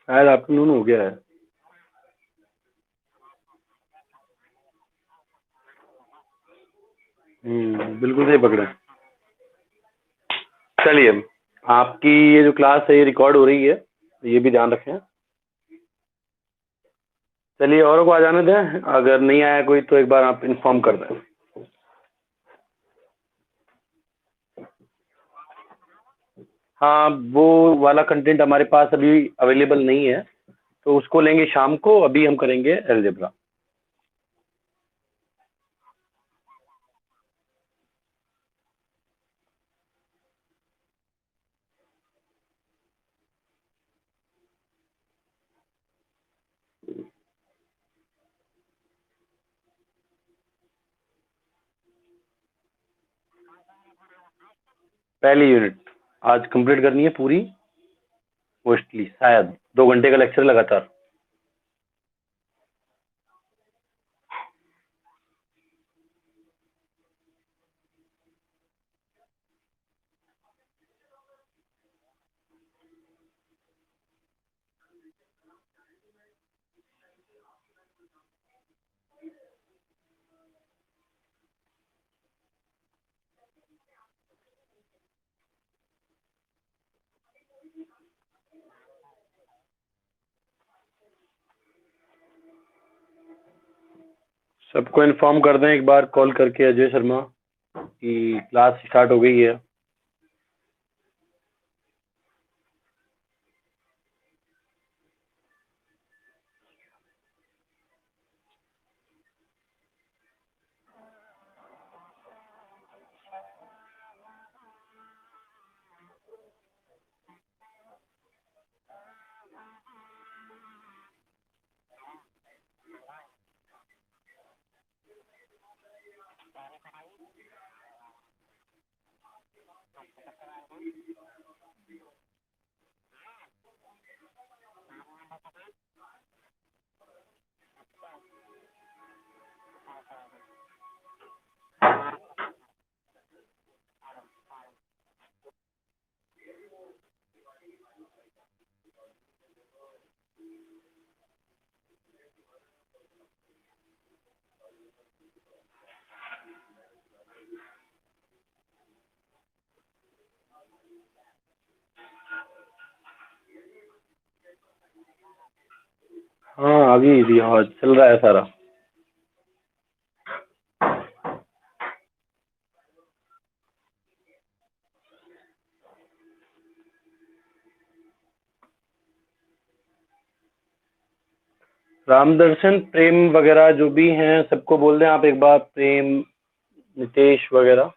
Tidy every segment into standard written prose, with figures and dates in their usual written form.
शायद आफ्टरनून हो गया है। बिल्कुल सही पकड़े। चलिए, आपकी ये जो क्लास है ये रिकॉर्ड हो रही है, ये भी ध्यान रखें। चलिए, औरों को आ जाने दें, अगर नहीं आया कोई तो एक बार आप इन्फॉर्म कर दें। हाँ, वो वाला कंटेंट हमारे पास अभी अवेलेबल नहीं है, तो उसको लेंगे शाम को। अभी हम करेंगे एलजेब्रा। पहली यूनिट आज कंप्लीट करनी है पूरी, मोस्टली शायद 2 घंटे का लेक्चर लगातार। सबको इन्फॉर्म कर दें एक बार कॉल करके अजय शर्मा कि क्लास स्टार्ट हो गई है। हाँ, अभी भी हाँ चल रहा है सारा। रामदर्शन, प्रेम वगैरह जो भी हैं सबको बोल दें आप एक बार, प्रेम, नितेश वगैरह।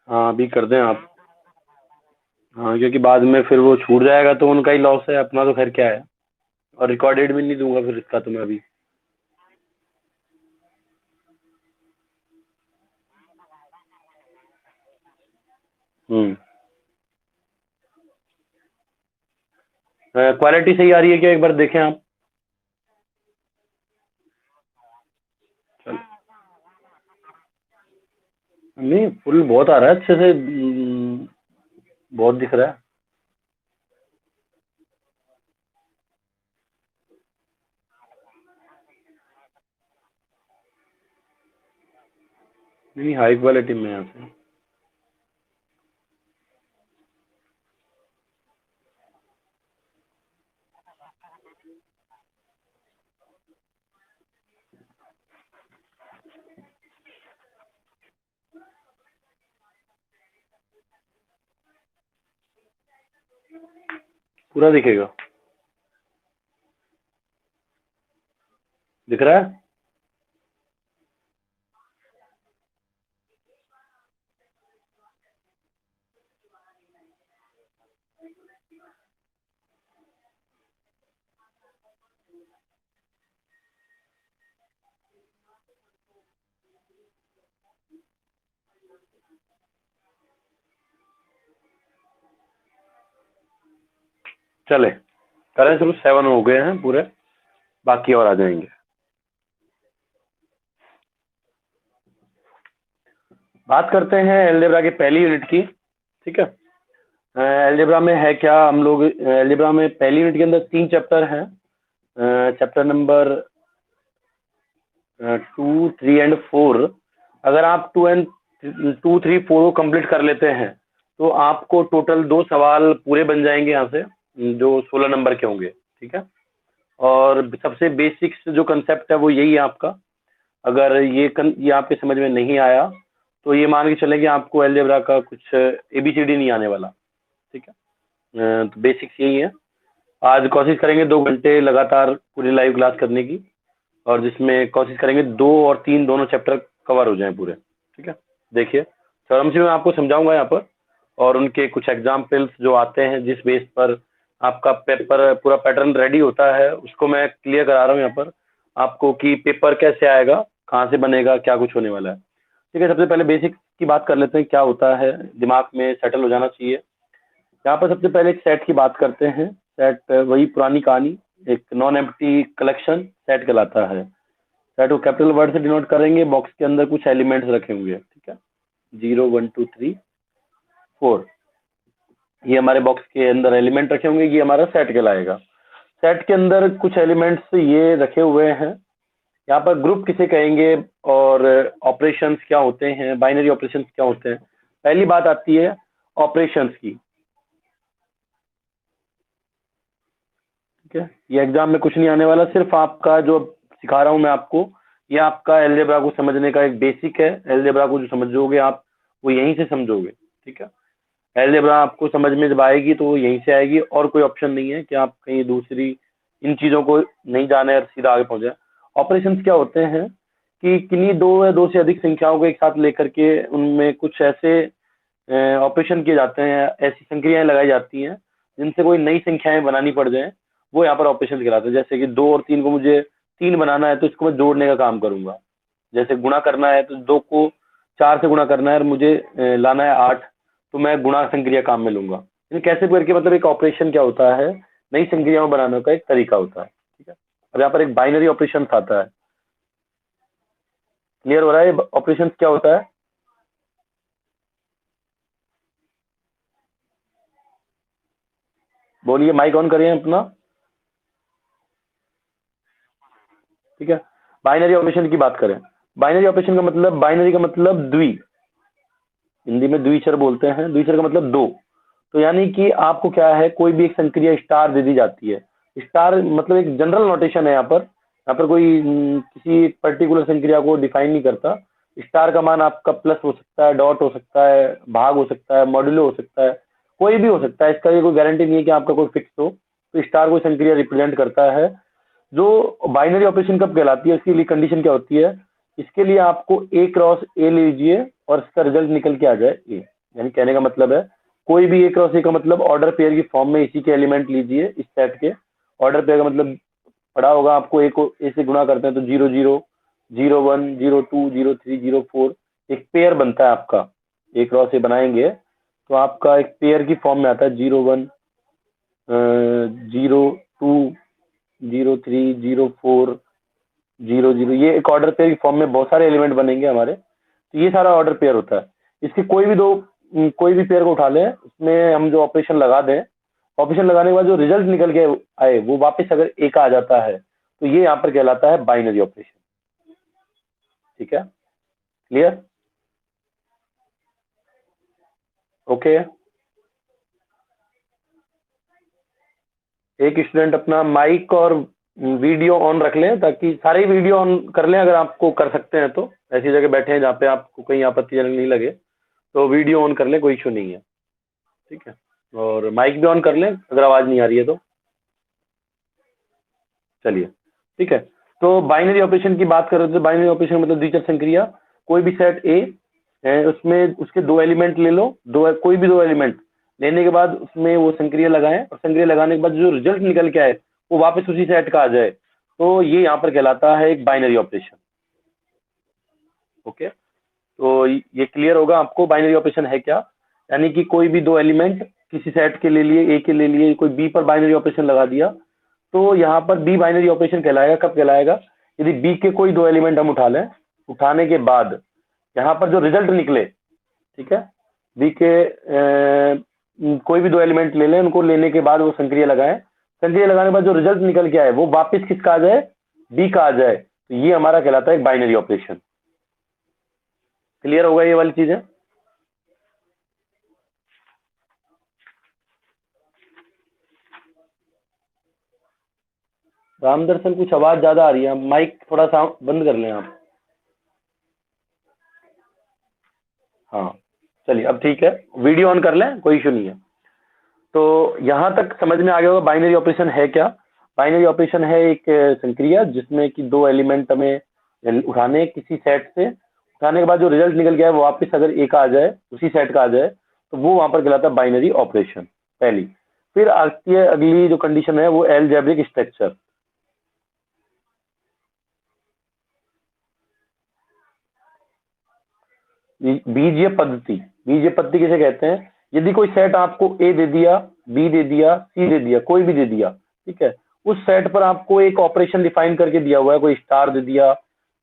हाँ, अभी कर दें आप। हाँ, क्योंकि बाद में फिर वो छूट जाएगा तो उनका ही लॉस है, अपना तो खैर क्या है। और रिकॉर्डेड भी नहीं दूंगा फिर इसका तो मैं अभी। हम्म। क्वालिटी सही आ रही है क्या, एक बार देखें आप। चल, नहीं फुल बहुत आ रहा है अच्छे से। बहुत दिख रहा है। नहीं, हाई क्वालिटी में है यहाँ से। पूरा दिखेगा। दिख रहा है। चले, करें शुरू। 7 हो गए हैं पूरे, बाकी और आ जाएंगे। बात करते हैं एलजेब्रा की पहली यूनिट की। ठीक है। एल्जेब्रा में है क्या, हम लोग एल्जेब्रा में पहली यूनिट के अंदर 3 चैप्टर हैं। Chapter number 2, 3 and 4। अगर आप 2, 3, 4 को कंप्लीट कर लेते हैं तो आपको टोटल 2 सवाल पूरे बन जाएंगे यहाँ से, जो 16 नंबर के होंगे। ठीक है, और सबसे बेसिक्स जो कंसेप्ट है वो यही है आपका। अगर ये आपके समझ में नहीं आया तो ये मान के चले कि आपको एल्जेब्रा का कुछ ABCD नहीं आने वाला। ठीक है, तो बेसिक्स यही है। आज कोशिश करेंगे 2 घंटे लगातार पूरी लाइव क्लास करने की, और जिसमें कोशिश करेंगे 2 और 3 दोनों चैप्टर कवर हो जाएं पूरे। ठीक है, देखिए थ्योरम से मैं आपको समझाऊंगा यहाँ पर, और उनके कुछ एग्जाम्पल्स जो आते हैं जिस बेस पर आपका पेपर पूरा पैटर्न रेडी होता है, उसको मैं क्लियर करा रहा हूँ यहाँ पर आपको कि पेपर कैसे आएगा, कहाँ से बनेगा, क्या कुछ होने वाला है। ठीक है, सबसे पहले बेसिक की बात कर लेते हैं, क्या होता है, दिमाग में सेटल हो जाना चाहिए। यहाँ पर सबसे पहले एक सेट की बात करते हैं। सेट वही पुरानी कहानी, एक नॉन एम्प्टी कलेक्शन सेट कहलाता है। सेट को कैपिटल वर्ड से डिनोट करेंगे, बॉक्स के अंदर कुछ एलिमेंट्स रखे होंगे। ठीक है, 0, 1, 2, 3, 4, ये हमारे बॉक्स के अंदर एलिमेंट रखे होंगे, ये हमारा सेट कहलाएगा। सेट के अंदर कुछ एलिमेंट्स ये रखे हुए हैं। यहाँ पर ग्रुप किसे कहेंगे और ऑपरेशंस क्या होते हैं, बाइनरी ऑपरेशंस क्या होते हैं। पहली बात आती है ऑपरेशंस की। ठीक है, ये एग्जाम में कुछ नहीं आने वाला, सिर्फ आपका जो सिखा रहा हूँ मैं आपको, ये आपका एल्जेब्रा को समझने का एक बेसिक है। एल्जेब्रा को जो समझोगे आप वो यहीं से समझोगे। ठीक है, एल्जेब्रा आपको समझ में जब आएगी तो वो यहीं से आएगी, और कोई ऑप्शन नहीं है कि आप कहीं दूसरी इन चीज़ों को नहीं जाने और सीधा आगे पहुंच जाए। ऑपरेशंस क्या होते हैं कि किन्हीं 2 या 2 से अधिक संख्याओं को एक साथ लेकर के उनमें कुछ ऐसे ऑपरेशन किए जाते हैं, ऐसी संक्रियाएं लगाई जाती हैं जिनसे कोई नई संख्याएं बनानी पड़ जाए, वो यहाँ पर ऑपरेशन कहलाते हैं। जैसे कि 2 और 3 को मुझे 3 बनाना है तो इसको मैं जोड़ने का काम करूंगा। जैसे गुणा करना है तो 2 को 4 से गुणा करना है और मुझे लाना है 8, तो मैं गुणा संक्रिया काम में लूंगा। यानी कैसे करके मतलब एक ऑपरेशन क्या होता है, नई संक्रियाओं बनाने का एक तरीका होता है। ठीक है, अब यहाँ पर एक बाइनरी ऑपरेशन आता है। क्लियर हो रहा है ऑपरेशन क्या होता है? बोलिए, माइक ऑन करिए अपना। ठीक है, बाइनरी ऑपरेशन की बात करें। बाइनरी ऑपरेशन का मतलब, बाइनरी का मतलब द्वि, हिंदी में द्विचर बोलते हैं। द्विचर का मतलब 2। तो यानी कि आपको क्या है, कोई भी एक संक्रिया स्टार दे दी जाती है। स्टार मतलब एक जनरल नोटेशन है। यहाँ पर कोई किसी पर्टिकुलर संक्रिया को डिफाइन नहीं करता। स्टार का मान आपका प्लस हो सकता है, डॉट हो सकता है, भाग हो सकता है, मॉड्यूलो हो सकता है, कोई भी हो सकता है। इसका ये कोई गारंटी नहीं है कि आपका कोई फिक्स हो। तो स्टार कोई संक्रिया रिप्रेजेंट करता है। जो बाइनरी ऑपरेशन कब कहलाती है, इसके लिए कंडीशन क्या होती है, इसके लिए आपको ए क्रॉस ए लीजिए और इसका रिजल्ट निकल के आ जाए ए। यानी कहने का मतलब है कोई भी ए क्रॉस ए का मतलब ऑर्डर पेयर की फॉर्म में इसी के एलिमेंट लीजिए। इस सेट के ऑर्डर पेयर का मतलब पढ़ा होगा आपको, ए को ए से गुणा करते हैं तो 0, 0, 0, 1, 0, 2, 0, 3, 0, 4 एक पेयर बनता है आपका। ए क्रॉस ए बनाएंगे तो आपका एक पेयर की फॉर्म में आता है 0, 1, 0, 2, 0, 3, 0, 4, 0, 0। ये एक ऑर्डर पेयर की फॉर्म में बहुत सारे एलिमेंट बनेंगे हमारे। तो ये सारा ऑर्डर पेयर होता है। इसके कोई भी पेयर को उठा लें, उसमें हम जो ऑपरेशन लगा दें, ऑपरेशन लगाने के बाद जो रिजल्ट निकल के आए वो वापस अगर एक आ जाता है तो ये यहाँ पर कहलाता है बाइनरी ऑपरेशन। ठीक है, क्लियर? ओके, एक स्टूडेंट अपना माइक और वीडियो ऑन रख लें, ताकि सारे वीडियो ऑन कर लें अगर आपको कर सकते हैं तो। ऐसी जगह बैठे हैं जहाँ पे आपको कहीं आपत्तिजनक नहीं लगे तो वीडियो ऑन कर लें, कोई इशू नहीं है। ठीक है, और माइक भी ऑन कर लें अगर आवाज़ नहीं आ रही है तो। चलिए, ठीक है। तो बाइनरी ऑपरेशन की बात कर रहे थे। बाइनरी ऑपरेशन मतलब द्विचर संक्रिया। कोई भी सेट ए है, उसमें उसके 2 एलिमेंट ले लो, कोई भी 2 एलिमेंट लेने के बाद उसमें वो संक्रिया लगाएं, और संक्रिया लगाने के बाद जो रिजल्ट निकल के आए वो वापस उसी सेट का आ जाए, तो ये यहाँ पर कहलाता है एक बाइनरी ऑपरेशन। ओके, तो ये क्लियर होगा आपको बाइनरी ऑपरेशन है क्या। यानी कि कोई भी 2 एलिमेंट किसी सेट के ले लिए, ए के ले लिए, कोई बी पर बाइनरी ऑपरेशन लगा दिया, तो यहाँ पर बी बाइनरी ऑपरेशन कहलाएगा। कब कहलाएगा? यदि बी के कोई 2 एलिमेंट हम उठा लें, उठाने के बाद यहाँ पर जो रिजल्ट निकले, ठीक है, बी के कोई भी दो एलिमेंट ले लें, उनको लेने के बाद वो संक्रिया लगाएं, संक्रिया लगाने के बाद जो रिजल्ट निकल के आए वो वापस किसका आ जाए, बी का आ जाए, तो ये हमारा कहलाता है एक बाइनरी ऑपरेशन। क्लियर होगा ये वाली चीजें? राम दर्शन कुछ आवाज ज्यादा आ रही है, माइक थोड़ा सा बंद कर लें आप। हाँ चलिए अब ठीक है, वीडियो ऑन कर लें, कोई इशू नहीं है। तो यहाँ तक समझ में आ गया होगा बाइनरी ऑपरेशन है क्या। बाइनरी ऑपरेशन है एक संक्रिया जिसमें कि दो एलिमेंट हमें उठाने किसी सेट से, उठाने के बाद जो रिजल्ट निकल गया है वो वापस अगर एक आ जाए, उसी सेट का आ जाए, तो वो वहां पर कहलाता है बाइनरी ऑपरेशन, पहली। फिर आती है अगली जो कंडीशन है वो एलजेब्रिक स्ट्रक्चर। बीजीय पद्धति, बीजीय पद्धति किसे कहते हैं, यदि कोई सेट आपको ए दे दिया, बी दे दिया, सी दे दिया, कोई भी दे दिया, ठीक है, उस सेट पर आपको एक ऑपरेशन डिफाइन करके दिया हुआ है, कोई स्टार दे दिया,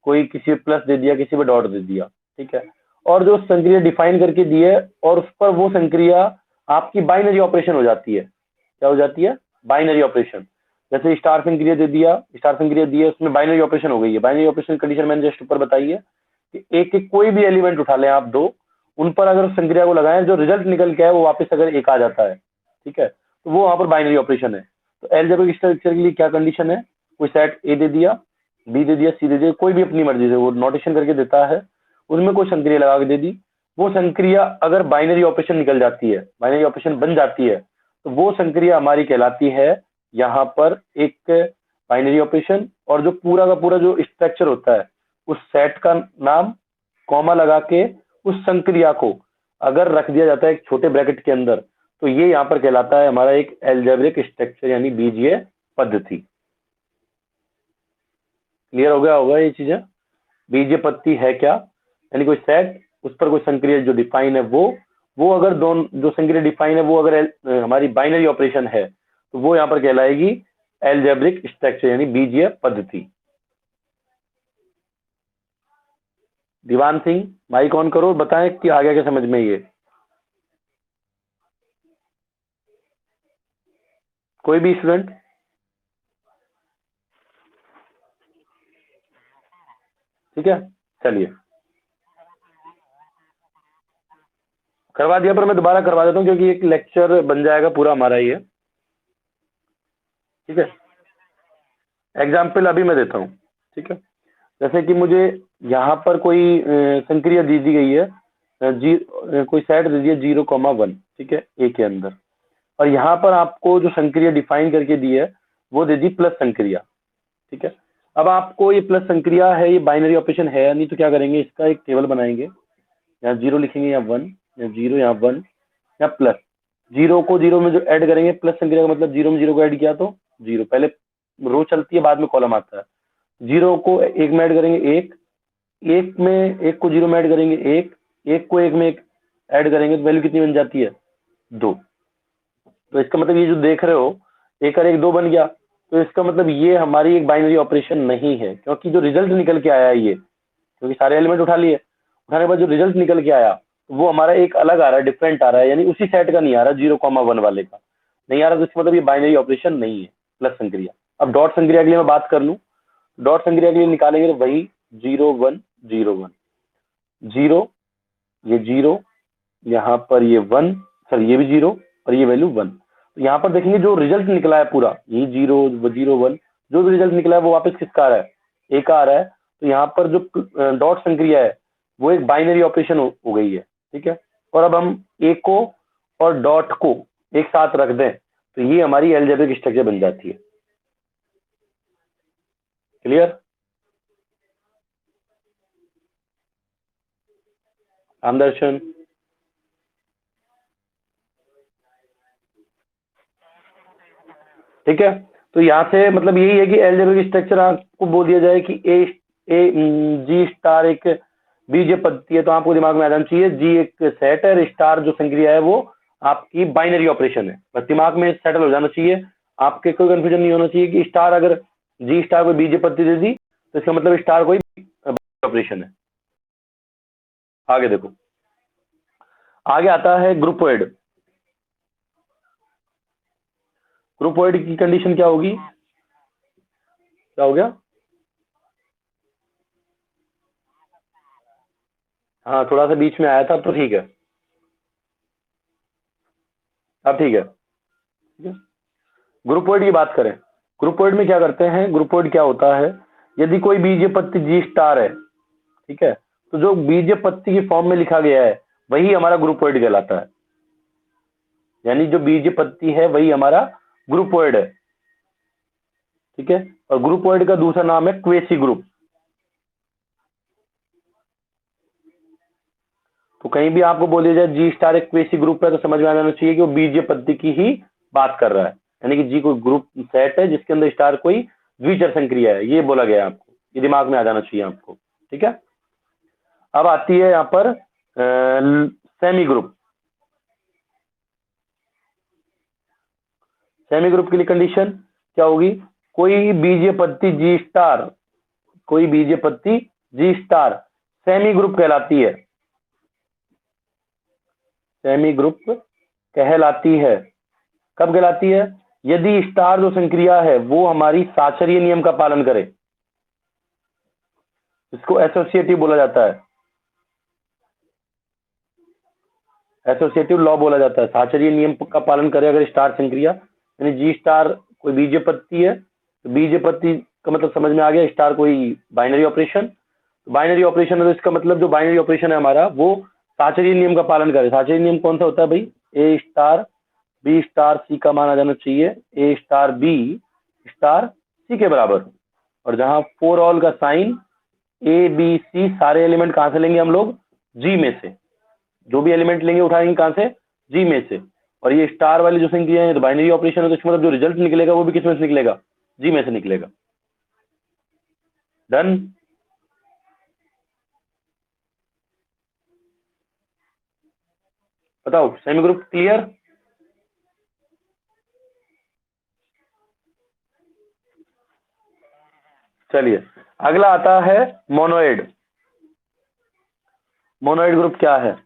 कोई किसी पे प्लस दे दिया, किसी पे डॉट दे दिया, ठीक है, और जो संक्रिया डिफाइन करके दी है और उस पर वो संक्रिया आपकी बाइनरी ऑपरेशन हो जाती है। क्या हो जाती है, बाइनरी ऑपरेशन। जैसे स्टार संक्रिया दे दिया, स्टार संक्रिया दी है, उसमें बाइनरी ऑपरेशन हो गई है। बाइनरी ऑपरेशन कंडीशन मैंने जस्ट ऊपर बताई है कि एक एक कोई भी एलिमेंट उठा लें आप दो, उन पर अगर संक्रिया को लगाएं, जो रिजल्ट निकल के है वो वापस अगर एक आ जाता है, ठीक है, तो वो वहां पर बाइनरी ऑपरेशन है। तो एलजेब्रिक स्ट्रक्चर के लिए क्या कंडीशन है, कोई सेट ए दे दिया, बी दे दिया, सी दे दिया, कोई भी अपनी मर्जी से वो नोटेशन करके देता है, उनमें कोई संक्रिया लगा के दे दी, वो संक्रिया अगर बाइनरी ऑपरेशन निकल जाती है, बाइनरी ऑपरेशन बन जाती है, तो वो संक्रिया हमारी कहलाती है यहाँ पर एक बाइनरी ऑपरेशन। और जो पूरा का पूरा जो स्ट्रक्चर होता है, उस सेट का नाम कॉमा लगा के उस संक्रिया को अगर रख दिया जाता है एक छोटे ब्रैकेट के अंदर, तो ये यहाँ पर कहलाता है हमारा एक एल्जेब्रिक स्ट्रक्चर यानी बीजीय पद्धति। क्लियर हो गया होगा ये चीजें, बीजीय पद्धति है क्या, यानी कोई सेट उस पर कोई संक्रिया जो डिफाइन है वो अगर दोनों जो संक्रिया डिफाइन है वो अगर हमारी बाइनरी ऑपरेशन है, तो वो यहाँ पर कहलाएगी एल्जेब्रिक स्ट्रक्चर यानी बीजीय पद्धति। दीवान सिंह माइक ऑन करो, बताएं कि आ गया क्या समझ में ये, कोई भी स्टूडेंट। ठीक है चलिए, करवा दिया, पर मैं दोबारा करवा देता हूँ क्योंकि एक लेक्चर बन जाएगा पूरा हमारा ये। ठीक है, एग्जाम्पल अभी मैं देता हूँ। ठीक है, जैसे कि मुझे यहाँ पर कोई संक्रिया दी दी गई है, कोई सेट दे दिया 0,1, ठीक है, ए के अंदर, और यहाँ पर आपको जो संक्रिया डिफाइन करके दी है वो दे दी प्लस संक्रिया। ठीक है, अब आपको ये प्लस संक्रिया है, ये बाइनरी ऑपरेशन है या नहीं, तो क्या करेंगे, इसका एक टेबल बनाएंगे, यहाँ 0 लिखेंगे, यहाँ 1, यहाँ 0, यहाँ 1, यहाँ प्लस। 0 को 0 में जो ऐड करेंगे, प्लस संक्रिया का मतलब 0 में 0 को ऐड किया तो 0, पहले रो चलती है बाद में कॉलम आता है। 0 को 1 में ऐड करेंगे 1, 1 में 1 को 0 में ऐड करेंगे 1, 1 को 1 में 1 ऐड करेंगे तो वैल्यू कितनी बन जाती है, 2। तो इसका मतलब ये जो देख रहे हो 1 और 1 2 बन गया, तो इसका मतलब ये हमारी एक बाइनरी ऑपरेशन नहीं है, क्योंकि जो रिजल्ट निकल के आया है ये, क्योंकि सारे एलिमेंट उठा लिए, उठाने के बाद जो रिजल्ट निकल के आया वो हमारा एक अलग आ रहा है, डिफरेंट आ रहा है, यानी उसी सेट का नहीं आ रहा, 0,1 वाले का नहीं आ रहा, तो इसका मतलब ये बाइनरी ऑपरेशन नहीं है, प्लस संक्रिया। अब डॉट संक्रिया के लिए मैं बात कर लूँ, डॉट संक्रिया के लिए निकालेंगे तो वही 0 1 0 1 0, ये 0, यहाँ पर ये 1, सर ये भी 0 और ये वैल्यू 1। तो यहाँ पर देखेंगे जो रिजल्ट निकला है पूरा, ये 0 0 1, जो भी रिजल्ट निकला है वो वापस किसका आ रहा है, ए का आ रहा है। तो यहाँ पर जो डॉट संक्रिया है वो एक बाइनरी ऑपरेशन हो गई है। ठीक है, और अब हम ए को और डॉट को एक साथ रख दें तो ये हमारी एल्जेब्रिक स्ट्रक्चर बन जाती है। क्लियर, रामदर्शन? ठीक है, तो यहाँ से मतलब यही है कि एल्जेब्रिक स्ट्रक्चर आपको बोल दिया जाए कि ए जी स्टार एक बीजीय पद्धति है, तो आपको दिमाग में आ जाना चाहिए जी एक सेट है, स्टार जो संक्रिया है वो आपकी बाइनरी ऑपरेशन है, बस दिमाग में सेटल हो जाना चाहिए, आपके कोई कंफ्यूजन नहीं होना चाहिए कि स्टार अगर जी स्टार कोई बीजीय पद्धति दे दी तो इसका मतलब स्टार कोई ऑपरेशन है। आगे देखो, आगे आता है ग्रुपोइड। ग्रुपोइड की कंडीशन क्या होगी, क्या हो गया? हाँ थोड़ा सा बीच में आया था, अब तो ठीक है, अब ठीक है। ठीक है, ग्रुपोइड की बात करें, ग्रुपोइड में क्या करते हैं, ग्रुपोइड क्या होता है, यदि कोई बीजीय पत्ती जी स्टार है, ठीक है, तो जो बीजीय पत्ती की फॉर्म में लिखा गया है वही हमारा ग्रुपोइड कहलाता है। यानी जो बीजीय पत्ती है वही हमारा ग्रुपोइड है। ठीक है, और ग्रुपोइड का दूसरा नाम है क्वेसी ग्रुप। तो कहीं भी आपको बोल दिया जाए जी स्टार एक क्वेसी ग्रुप है, तो समझ में आ जाना चाहिए कि वो बीजीय पत्ती की ही बात कर रहा है। यानी कि जी कोई ग्रुप सेट है जिसके अंदर स्टार कोई द्विचर संक्रिया है, ये बोला गया है आपको, ये दिमाग में आ जाना चाहिए आपको। ठीक है, अब आती है यहाँ पर सेमी ग्रुप। सेमी ग्रुप के लिए कंडीशन क्या होगी, कोई बीजीय पत्ती जी स्टार, कोई बीजीय पत्ती जी स्टार सेमी ग्रुप कहलाती है, सेमी ग्रुप कहलाती है। कब कहलाती है, यदि स्टार जो संक्रिया है वो हमारी साचर्य नियम का पालन करे, इसको एसोसिएटिव बोला जाता है, एसोसिएटिव लॉ बोला जाता है। साचर्य नियम का पालन करे अगर स्टार संक्रिया, यानी जी स्टार कोई बीजीय पत्ती है, तो बीजीय पत्ती का मतलब समझ में आ गया, स्टार कोई बाइनरी ऑपरेशन, बाइनरी ऑपरेशन है तो इसका मतलब जो बाइनरी ऑपरेशन है हमारा वो साचर्य नियम का पालन करे। साचर्य नियम कौन सा होता है भाई, ए स्टार बी स्टार सी का मान आ जाना चाहिए ए स्टार बी स्टार सी के बराबर। और जहां फोर ऑल का साइन ए बी सी सारे एलिमेंट कहां से लेंगे हम लोग, जी में से, जो भी एलिमेंट लेंगे उठाएंगे कहां से, जी में से। और ये स्टार वाली जो संख्या है तो बाइनरी ऑपरेशन है, तो इसका मतलब जो रिजल्ट निकलेगा वो भी किस में से निकलेगा, जी में से निकलेगा। डन। बताओ सेमी ग्रुप क्लियर। चलिए अगला आता है मोनोइड। मोनोइड ग्रुप क्या है,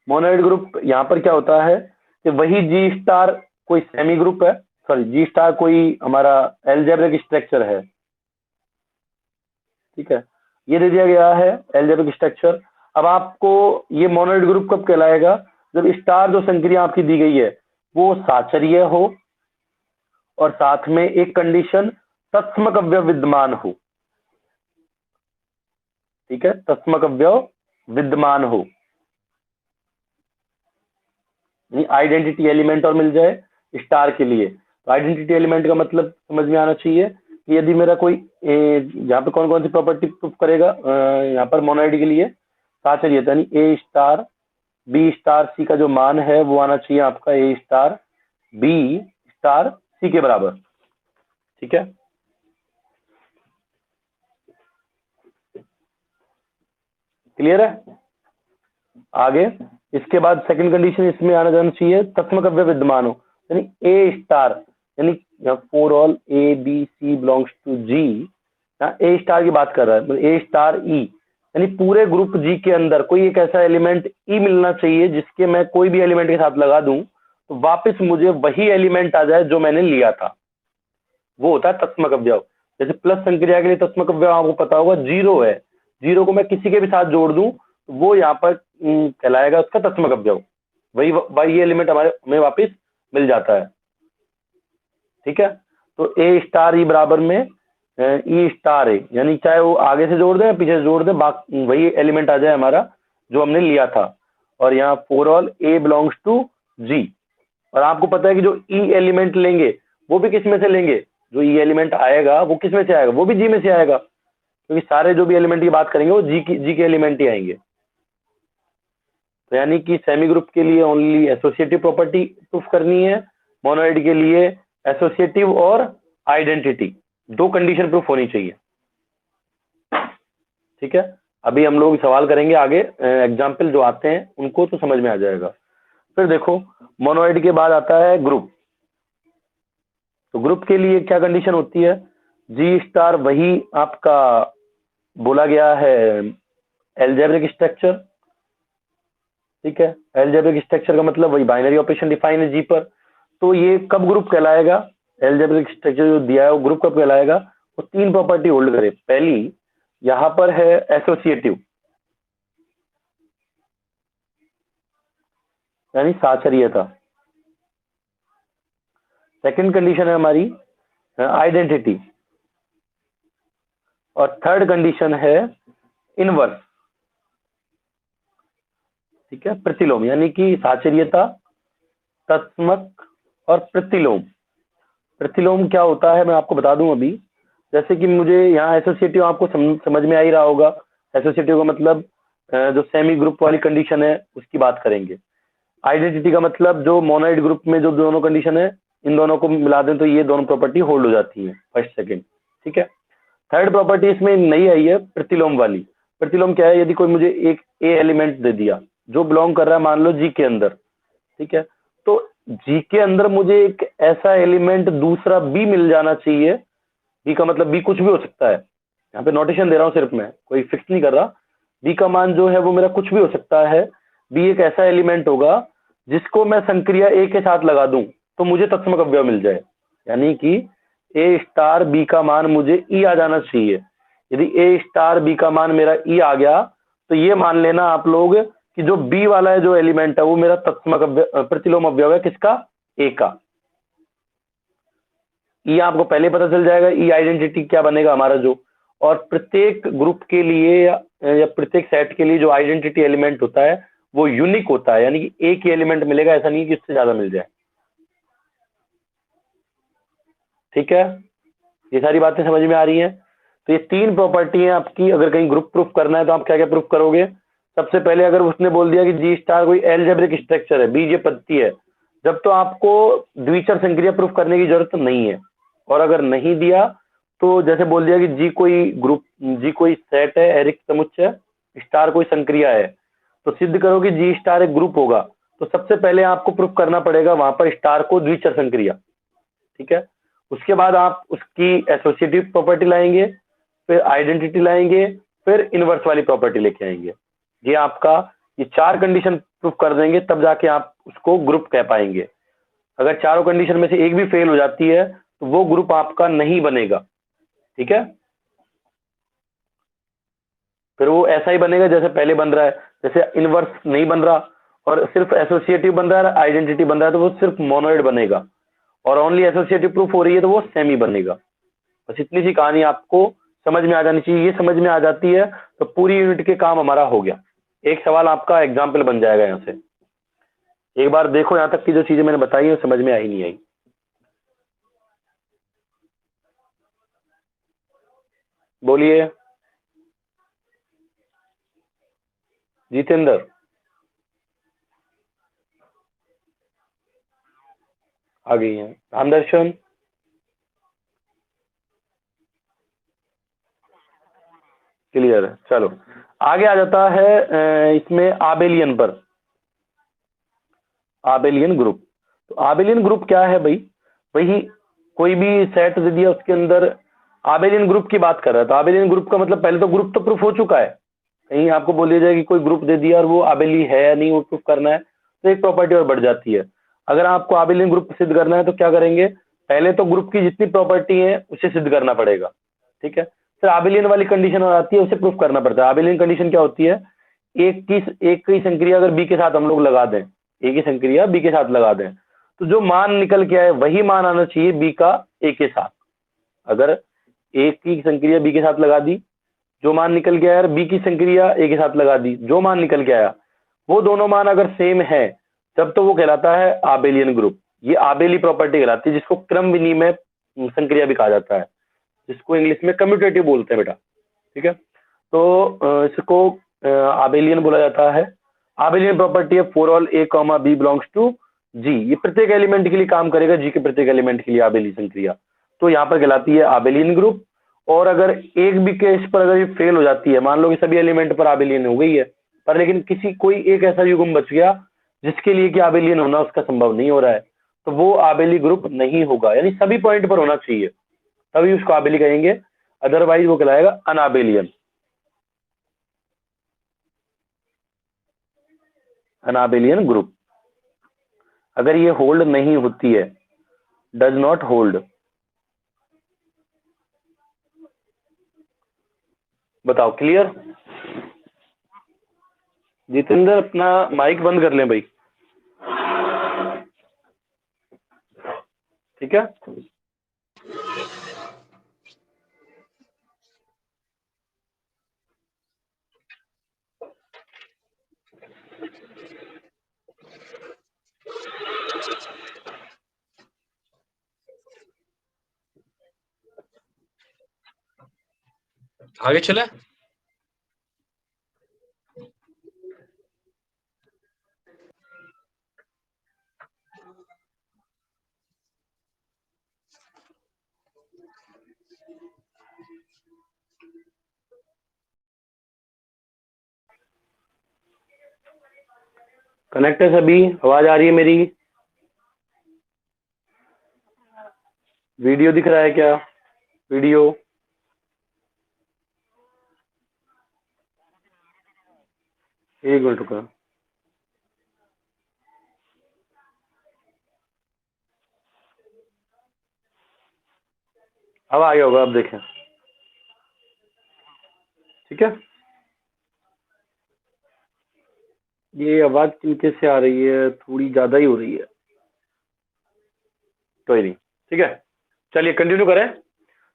मोनोइड ग्रुप यहां पर क्या होता है कि वही जी स्टार कोई सेमी ग्रुप है, सॉरी जी स्टार कोई हमारा एल्जेब्रिक स्ट्रक्चर है। ठीक है, ये दे दिया गया है एल्जेब्रिक स्ट्रक्चर। अब आपको ये मोनोइड ग्रुप कब कहलाएगा, जब स्टार जो संक्रिया आपकी दी गई है वो साचर्य हो और साथ में एक कंडीशन तत्समक अवयव विद्यमान हो। ठीक है, तत्समक अवयव विद्यमान हो, आइडेंटिटी एलिमेंट और मिल जाए स्टार के लिए। तो आइडेंटिटी एलिमेंट का मतलब समझ में आना चाहिए कि यदि मेरा कोई यहाँ पे कौन कौन सी प्रॉपर्टी प्रूफ करेगा, यहाँ पर मोनोइड के लिए साचर्य, यानी A star B star c का जो मान है वो आना चाहिए आपका ए स्टार बी स्टार सी के बराबर। ठीक है, क्लियर है। आगे इसके बाद सेकंड कंडीशन इसमें आना जाना चाहिए तत्समक अवयव विद्यमान हो, यानी ए स्टार, यानी for all A B C belongs to G, A star की बात कर रहा है, मतलब ए स्टार ई, यानी पूरे ग्रुप जी के अंदर कोई एक ऐसा एलिमेंट ई मिलना चाहिए जिसके मैं कोई भी एलिमेंट के साथ लगा दूं तो वापस मुझे वही एलिमेंट आ जाए जो मैंने लिया था, वो होता है तत्समक अवयव। जैसे प्लस संक्रिया के लिए तत्समक अवयव आपको पता होगा जीरो है, जीरो को मैं किसी के भी साथ जोड़ दूं तो वो यहाँ पर कहलाएगा उसका तत्समक अवयव, वही वही एलिमेंट हमारे हमें वापस मिल जाता है। ठीक है, तो ए स्टार ई बराबर में ई स्टार ए, यानी चाहे वो आगे से जोड़ दें या पीछे से जोड़ दें, बाकी वही एलिमेंट आ जाए हमारा जो हमने लिया था। और यहाँ for all A belongs to G, और आपको पता है कि जो ई एलिमेंट लेंगे वो भी किस में से लेंगे, जो ई एलिमेंट आएगा वो किस में से आएगा, वो भी जी में से आएगा, क्योंकि सारे जो भी एलिमेंट की बात करेंगे वो जी के एलिमेंट ही आएंगे। तो यानी कि सेमी ग्रुप के लिए ओनली एसोसिएटिव प्रॉपर्टी प्रूफ करनी है, मोनोइड के लिए एसोसिएटिव और आइडेंटिटी, दो कंडीशन प्रूफ होनी चाहिए। ठीक है, अभी हम लोग सवाल करेंगे आगे, एग्जाम्पल जो आते हैं उनको तो समझ में आ जाएगा। फिर देखो मोनोइड के बाद आता है ग्रुप। तो ग्रुप के लिए क्या कंडीशन होती है, जी स्टार वही आपका बोला गया है एल्जेब्रिक स्ट्रक्चर। ठीक है, एल्जेब्रिक स्ट्रक्चर का मतलब वही बाइनरी ऑपरेशन डिफाइन है जी पर। तो ये कब ग्रुप कहलाएगा, एल्जेब्रिक स्ट्रक्चर जो दिया है वो ग्रुप कब कहलाएगा, वो 3 प्रॉपर्टी होल्ड करे। पहली यहां पर है एसोसिएटिव, यानी साचर्यता। सेकंड कंडीशन है हमारी आइडेंटिटी, और थर्ड कंडीशन है इनवर्स, ठीक है, प्रतिलोम, यानी कि साचर्यता, तत्समक और प्रतिलोम। प्रतिलोम क्या होता है मैं आपको बता दूं अभी। जैसे कि मुझे यहाँ एसोसिएटिव आपको समझ में आ ही रहा होगा। एसोसिएटिव का मतलब जो सेमी ग्रुप वाली कंडीशन है उसकी बात करेंगे। आइडेंटिटी का मतलब जो मोनोइड ग्रुप में जो दोनों कंडीशन है, इन दोनों को मिला दें तो ये दोनों प्रॉपर्टी होल्ड हो जाती है, फर्स्ट सेकंड, ठीक है। थर्ड प्रॉपर्टी इसमें नई आई है, प्रतिलोम वाली। प्रतिलोम क्या है, यदि कोई मुझे एक ए एलिमेंट दे दिया जो बिलोंग कर रहा है मान लो जी के अंदर, ठीक है, तो जी के अंदर मुझे एक ऐसा एलिमेंट दूसरा बी मिल जाना चाहिए। बी का मतलब बी कुछ भी हो सकता है, यहाँ पे नोटेशन दे रहा हूँ सिर्फ, मैं कोई फिक्स नहीं कर रहा। बी का मान जो है वो मेरा कुछ भी हो सकता है। बी एक ऐसा एलिमेंट होगा जिसको मैं संक्रिया ए के साथ लगा दूं तो मुझे तत्समक अवयव मिल जाए, यानी कि ए स्टार बी का मान मुझे ई आ जाना चाहिए। यदि ए स्टार बी का मान मेरा ई आ गया तो ये मान लेना आप लोग कि जो बी वाला है जो एलिमेंट है वो मेरा तत्समक प्रतिलोम अवयव है, किसका, ए का। ई आपको पहले पता चल जाएगा, ई आइडेंटिटी क्या बनेगा हमारा जो। और प्रत्येक ग्रुप के लिए या प्रत्येक सेट के लिए जो आइडेंटिटी एलिमेंट होता है वो यूनिक होता है, यानी कि एक ही एलिमेंट मिलेगा, ऐसा नहीं कि इससे ज्यादा मिल जाए, ठीक है। ये सारी बातें समझ में आ रही हैं। तो ये 3 प्रॉपर्टी है आपकी। अगर कहीं ग्रुप प्रूफ करना है तो आप क्या क्या प्रूफ करोगे। सबसे पहले अगर उसने बोल दिया कि जी स्टार कोई एल्जेब्रिक स्ट्रक्चर है, बीजीय पद्धति है, जब तो आपको द्विचर संक्रिया प्रूफ करने की जरूरत नहीं है। और अगर नहीं दिया तो जैसे बोल दिया कि जी कोई ग्रुप, जी कोई सेट है, एरिक समुच्चय, स्टार कोई संक्रिया है, तो सिद्ध करो कि जी स्टार एक ग्रुप होगा। तो सबसे पहले आपको प्रूफ करना पड़ेगा वहां पर स्टार को द्विचर संक्रिया, ठीक है। उसके बाद आप उसकी एसोसिएटिव प्रॉपर्टी लाएंगे, फिर आइडेंटिटी लाएंगे, फिर इनवर्स वाली प्रॉपर्टी लेके आएंगे। ये आपका ये 4 कंडीशन प्रूफ कर देंगे, तब जाके आप उसको ग्रुप कह पाएंगे। अगर चारों कंडीशन में से एक भी फेल हो जाती है तो वो ग्रुप आपका नहीं बनेगा, ठीक है। फिर वो ऐसा ही बनेगा जैसे पहले बन रहा है। जैसे इनवर्स नहीं बन रहा और सिर्फ एसोसिएटिव बन रहा है, आइडेंटिटी बन रहा है, तो वो सिर्फ मोनोइड बनेगा। और ओनली एसोसिएटिव प्रूफ हो रही है तो वो सेमी बनेगा। बस इतनी सी कहानी आपको समझ में आ जानी चाहिए। ये समझ में आ जाती है तो पूरी यूनिट के काम हमारा हो गया। एक सवाल आपका एग्जाम्पल बन जाएगा यहाँ से। एक बार देखो यहाँ तक की जो चीजें मैंने बताई है समझ में आई नहीं आई। बोलिए जितेंद्र। आ गई है रामदर्शन। क्लियर है, चलो आगे आ जाता है इसमें आबेलियन पर। आबेलियन ग्रुप, तो आबेलियन ग्रुप क्या है भाई, वही कोई भी सेट दे दिया उसके अंदर आबेलियन ग्रुप की बात कर रहा है। तो आबेलियन ग्रुप का मतलब पहले तो ग्रुप तो प्रूफ हो चुका है। कहीं आपको बोल दिया जाए कि कोई ग्रुप दे दिया और वो आबेली है या नहीं वो प्रूफ करना है, तो एक प्रॉपर्टी और बढ़ जाती है। अगर आपको आबेलियन ग्रुप सिद्ध करना है तो क्या करेंगे, पहले तो ग्रुप की जितनी प्रॉपर्टी है उसे सिद्ध करना पड़ेगा, ठीक है। फिर आबेलियन वाली कंडीशन और आती है, उसे प्रूफ करना पड़ता है। आबेलियन कंडीशन क्या होती है, एक की संक्रिया अगर बी के साथ हम लोग लगा दें, ए की संक्रिया बी के साथ लगा दें, तो जो मान निकल के आए वही मान आना चाहिए बी का ए के साथ। अगर ए की संक्रिया बी के साथ लगा दी, जो मान निकल के आया, यार बी की संक्रिया ए के साथ लगा दी, जो मान निकल के आया वो दोनों मान अगर सेम है तब तो वो कहलाता है आबेलियन ग्रुप। ये आबेली प्रॉपर्टी कहलाती है, जिसको क्रम विनिमय संक्रिया भी कहा जाता है, जिसको इंग्लिश में कम्यूटेटिव बोलते हैं बेटा, ठीक है। तो इसको आबेलियन बोला जाता है। आबेलियन प्रॉपर्टी है for all A comma B belongs to G. ये प्रत्येक एलिमेंट के लिए काम करेगा, जी के प्रत्येक एलिमेंट के लिए आबेली संक्रिया, तो यहाँ पर कहलाती है आबेलियन ग्रुप। और अगर एक भी केस पर अगर ये फेल हो जाती है, मान लो कि सभी एलिमेंट पर आबेलियन हो गई है पर लेकिन किसी कोई एक ऐसा युग्म बच गया जिसके लिए कि आबेलियन होना उसका संभव नहीं हो रहा है, तो वो आबेली ग्रुप नहीं होगा, यानी सभी पॉइंट पर होना चाहिए तभी उसको आबेली कहेंगे, अदरवाइज वो कहलाएगा अनाबेलियन। अनाबेलियन ग्रुप। अगर ये होल्ड नहीं होती है, डज नॉट होल्ड, बताओ क्लियर। जितेंद्र अपना माइक बंद कर लें भाई, ठीक है। आगे चले। कनेक्ट है सभी, आवाज आ रही है मेरी? वीडियो दिख रहा है क्या? वीडियो एक मिनट रुका। अब आ गया होगा, अब देखें, ठीक है। ये आवाज किनके से आ रही है? थोड़ी ज्यादा ही हो रही है, कोई नहीं, ठीक है। चलिए कंटिन्यू करें।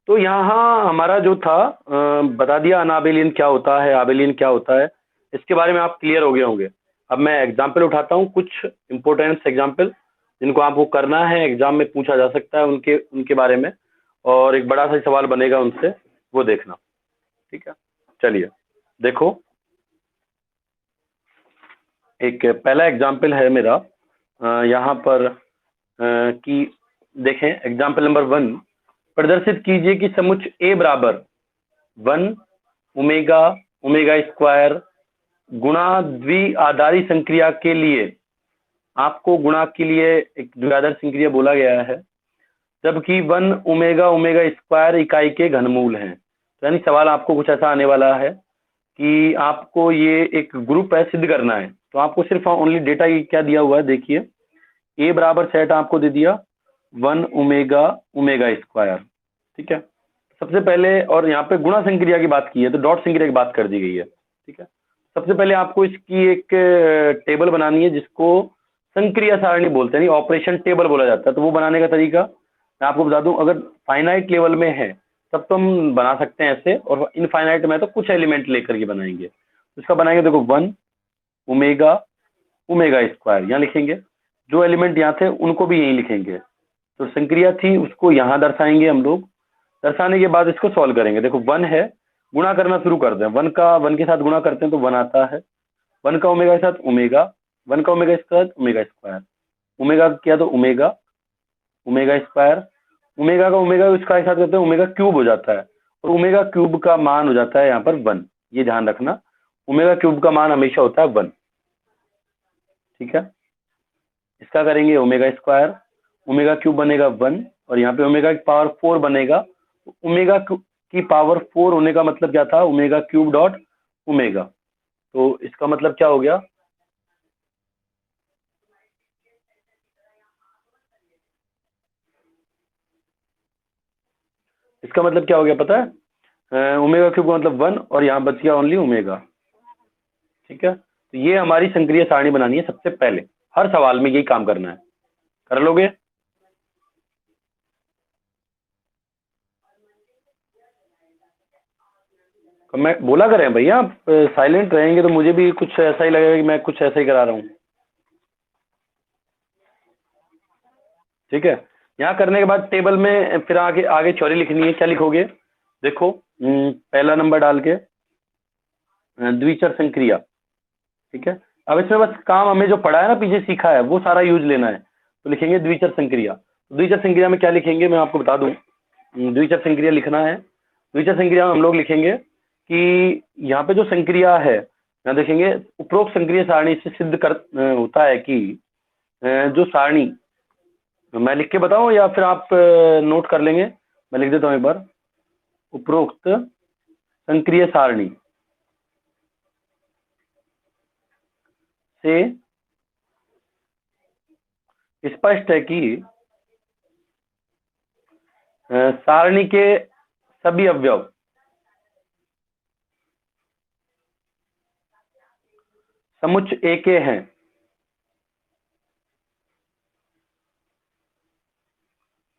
तो यहाँ हमारा जो था, बता दिया अनाबेलियन क्या होता है, आबेलियन क्या होता है, इसके बारे में आप क्लियर हो गए होंगे। अब मैं एग्जाम्पल उठाता हूँ, कुछ इंपॉर्टेंट एग्जाम्पल जिनको आपको करना है, एग्जाम में पूछा जा सकता है उनके उनके बारे में, और एक बड़ा सा सवाल बनेगा उनसे, वो देखना, ठीक है। चलिए देखो, एक पहला एग्जाम्पल है मेरा यहाँ पर कि देखें एग्जाम्पल नंबर 1, प्रदर्शित कीजिए कि समुच्च ए बराबर 1 ओमेगा ओमेगा स्क्वायर गुणा द्विआधारी संक्रिया के लिए, आपको गुणा के लिए एक द्विआधारी संक्रिया बोला गया है, जबकि 1 ओमेगा ओमेगा स्क्वायर इकाई के घनमूल हैं। तो यानी सवाल आपको कुछ ऐसा आने वाला है कि आपको ये एक ग्रुप है सिद्ध करना है, तो आपको सिर्फ ओनली डेटा क्या दिया हुआ है, देखिए ए बराबर सेट आपको दे दिया 1 ओमेगा ओमेगा स्क्वायर, ठीक है। सबसे पहले, और यहाँ पे गुणा संक्रिया की बात की है तो डॉट संक्रिया की बात कर दी गई है, ठीक है। सबसे पहले आपको इसकी एक टेबल बनानी है जिसको संक्रिया सारणी बोलते हैं, ऑपरेशन टेबल बोला जाता है। तो वो बनाने का तरीका मैं आपको बता दूं, अगर फाइनाइट लेवल में है तब तो हम बना सकते हैं ऐसे, और इनफाइनाइट में तो कुछ एलिमेंट लेकर के बनाएंगे। इसका बनाएंगे, देखो 1 ओमेगा ओमेगा स्क्वायर यहाँ लिखेंगे, जो एलिमेंट यहाँ थे उनको भी यहीं लिखेंगे, तो संक्रिया थी उसको यहाँ दर्शाएंगे हम लोग। दर्शाने के बाद इसको सॉल्व करेंगे। देखो 1 है, गुणा करना शुरू कर दें, 1 के साथ गुणा करते हैं तो 1 आता है, 1 का ओमेगा के साथ ओमेगा, 1 का omega square omega square, omega किया तो ओमेगा ओमेगा स्क्वायर, ओमेगा का ओमेगा स्क्वायर के साथ करते हैं ओमेगा क्यूब हो जाता है, और ओमेगा क्यूब का मान हो जाता है यहाँ पर 1। ये ध्यान रखना, ओमेगा क्यूब का मान हमेशा होता है 1, ठीक है। इसका करेंगे ओमेगा स्क्वायर, ओमेगा क्यूब बनेगा 1, और यहाँ पे ओमेगा की पावर 4 बनेगा। ओमेगा की पावर 4 होने का मतलब क्या था, ओमेगा क्यूब डॉट ओमेगा, तो इसका मतलब क्या हो गया, इसका मतलब क्या हो गया पता है, ओमेगा क्यूब का मतलब 1, और यहाँ बच गया ओनली ओमेगा, ठीक है। तो ये हमारी संक्रिय सारणी बनानी है सबसे पहले, हर सवाल में यही काम करना है, कर लोगे? तो मैं बोला करें भैया, आप साइलेंट रहेंगे तो मुझे भी कुछ ऐसा ही लगेगा कि मैं कुछ ऐसा ही करा रहा हूँ, ठीक है। यहाँ करने के बाद टेबल में फिर आगे आगे चौड़ी लिखनी है, क्या लिखोगे, देखो पहला नंबर डाल के द्विचर संक्रिया, ठीक है। अब इसमें बस काम हमें जो पढ़ा है ना, पीछे सीखा है, वो सारा यूज लेना है, तो लिखेंगे द्विचर संक्रिया। द्विचर संक्रिया में क्या लिखेंगे मैं आपको बता दूं, द्विचर संक्रिया लिखना है। द्विचर संक्रिया में हम लोग लिखेंगे कि यहाँ पे जो संक्रिया है, यहाँ देखेंगे उपरोक्त संक्रिय सारणी से सिद्ध कर होता है कि जो सारणी, मैं लिख के बताऊं या फिर आप नोट कर लेंगे? मैं लिख देता हूं एक बार, उपरोक्त संक्रिय सारणी से स्पष्ट है कि सारणी के सभी अवयव समुच्च ए के हैं।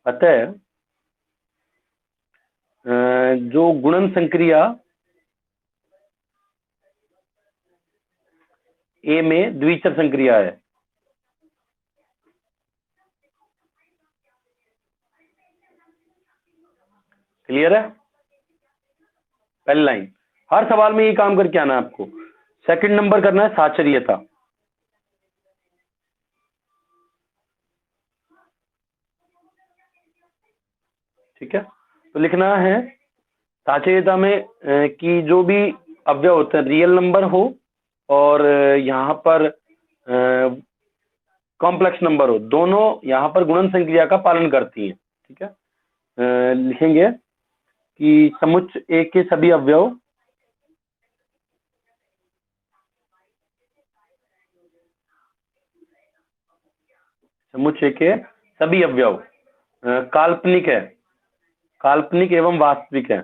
अतः जो गुणन संक्रिया ए में द्विचर संक्रिया है, क्लियर है? पहली लाइन, हर सवाल में ये काम करके आना है आपको। सेकंड नंबर करना है साचर्यता। ठीक है, तो लिखना है साचर्यता में कि जो भी अवयव होते हैं रियल नंबर हो और यहाँ पर कॉम्प्लेक्स नंबर हो, दोनों यहाँ पर गुणन संक्रिया का पालन करती हैं। ठीक है, लिखेंगे कि समुच्च ए के सभी अवयव समुच्च ए के सभी अवयव काल्पनिक है, काल्पनिक एवं वास्तविक है।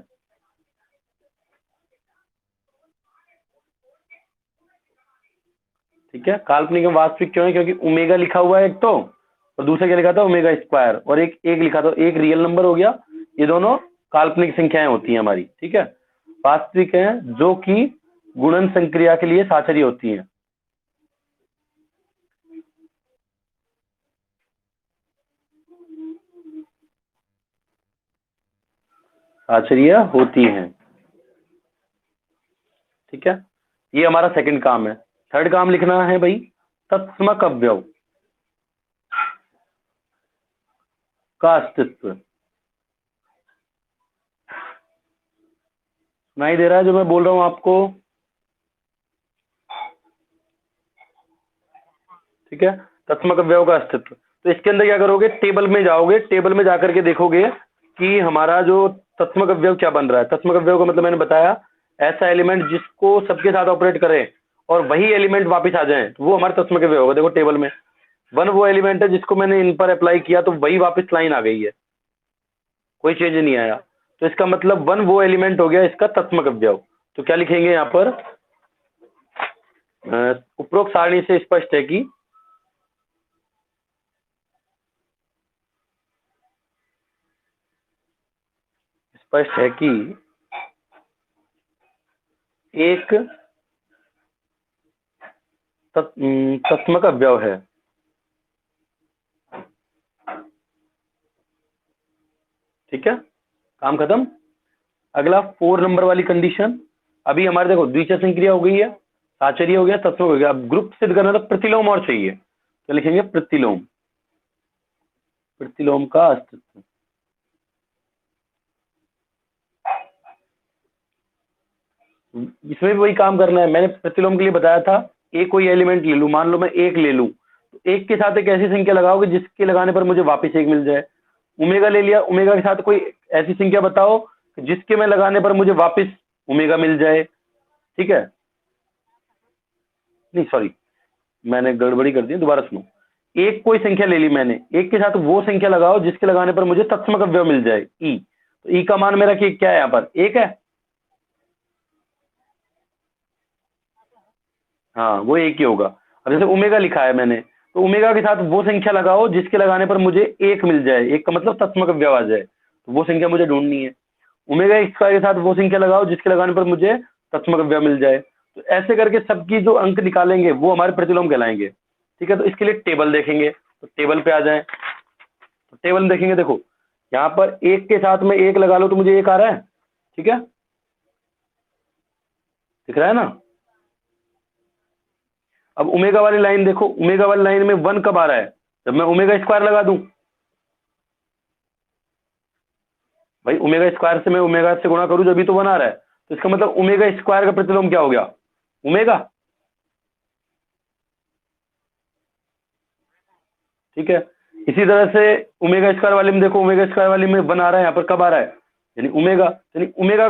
ठीक है, काल्पनिक एवं वास्तविक क्यों है? क्योंकि ओमेगा लिखा हुआ है एक तो, और दूसरा क्या लिखा था? ओमेगा स्क्वायर, और एक लिखा था, एक रियल नंबर हो गया। ये दोनों काल्पनिक संख्याएं होती हैं हमारी। ठीक है, वास्तविक हैं जो कि गुणन संक्रिया के लिए साचर्य होती हैं। साचर्य होती हैं। ठीक है, ये हमारा सेकंड काम है। थर्ड काम लिखना है भाई तत्समक अवयव का अस्तित्व। सुनाई दे रहा है जो मैं बोल रहा हूं आपको? ठीक है, तत्समक अवयव का अस्तित्व। तो इसके अंदर क्या करोगे? टेबल में जाओगे, टेबल में जाकर के देखोगे कि हमारा जो तत्समक अवयव क्या बन रहा है। तत्समक अवयव का मतलब मैंने बताया, ऐसा एलिमेंट जिसको सबके साथ ऑपरेट करे और वही एलिमेंट वापस आ जाए, तो वो हमारा तत्समक अवयव होगा। देखो टेबल में वन वो एलिमेंट है जिसको मैंने इन पर अप्लाई किया तो वही वापस लाइन आ गई है, कोई चेंज नहीं आया। तो इसका मतलब वन वो एलिमेंट हो गया इसका तत्समक अवयव। तो क्या लिखेंगे यहाँ पर? उपरोक्त सारणी से स्पष्ट है कि एक तत्समक अवयव है। ठीक है, काम खत्म। अगला 4 नंबर वाली कंडीशन। अभी हमारे देखो द्विचर संक्रिया हो गई है, साचर्य हो गया, तत्समक हो गया। अब ग्रुप सिद्ध करना तो प्रतिलोम और चाहिए। तो लिखेंगे प्रतिलोम, प्रतिलोम का अस्तित्व। इसमें भी वही काम करना है। मैंने प्रतिलोम के लिए बताया था, एक कोई एलिमेंट ले लूं, मान लो मैं एक ले लूं, तो एक के साथ एक ऐसी संख्या लगाओगे जिसके लगाने पर मुझे वापस एक मिल जाए। ओमेगा ले लिया, ओमेगा के साथ कोई ऐसी संख्या बताओ जिसके में लगाने पर मुझे वापस ओमेगा मिल जाए। ठीक है, नहीं सॉरी, मैंने गड़बड़ी कर दी, दोबारा सुनो। एक कोई संख्या ले ली मैंने, एक के साथ वो संख्या लगाओ जिसके लगाने पर मुझे तत्समक अवयव मिल जाए ई। तो ई का मान मेरा क्या है? यहाँ पर एक है। हाँ, वो एक ही होगा। अब जैसे ओमेगा लिखा है मैंने, तो ओमेगा के साथ वो संख्या लगाओ जिसके लगाने पर मुझे एक मिल जाए, एक का मतलब तत्समक अवयव आ जाए। तो वो संख्या मुझे ढूंढनी है। ओमेगा स्क्वायर के साथ वो संख्या लगाओ जिसके लगाने पर मुझे तत्समक अवयव मिल जाए। तो ऐसे करके सबकी जो अंक निकालेंगे वो हमारे प्रतिलोम कहलाएंगे। ठीक है, तो इसके लिए टेबल देखेंगे। तो टेबल पे आ जाए, तो टेबल में देखेंगे, देखो यहाँ पर एक के साथ में एक लगा लो तो मुझे एक आ रहा है। ठीक है, दिख रहा है ना? अब ओमेगा वाली लाइन देखो, ओमेगा वाली लाइन में वन कब आ रहा है? जब मैं ओमेगा स्क्वायर लगा दूं। भाई ओमेगा स्क्वायर से मैं ओमेगा से गुणा करूं जब भी तो वन आ रहा है। तो इसका मतलब ओमेगा स्क्वायर का प्रतिलोम क्या हो गया? ओमेगा। ठीक है, इसी तरह से ओमेगा स्क्वायर वाले में देखो, ओमेगा स्क्वायर वाले में वन आ रहा है, यहाँ पर कब आ रहा है? यानी ओमेगा, यानी ओमेगा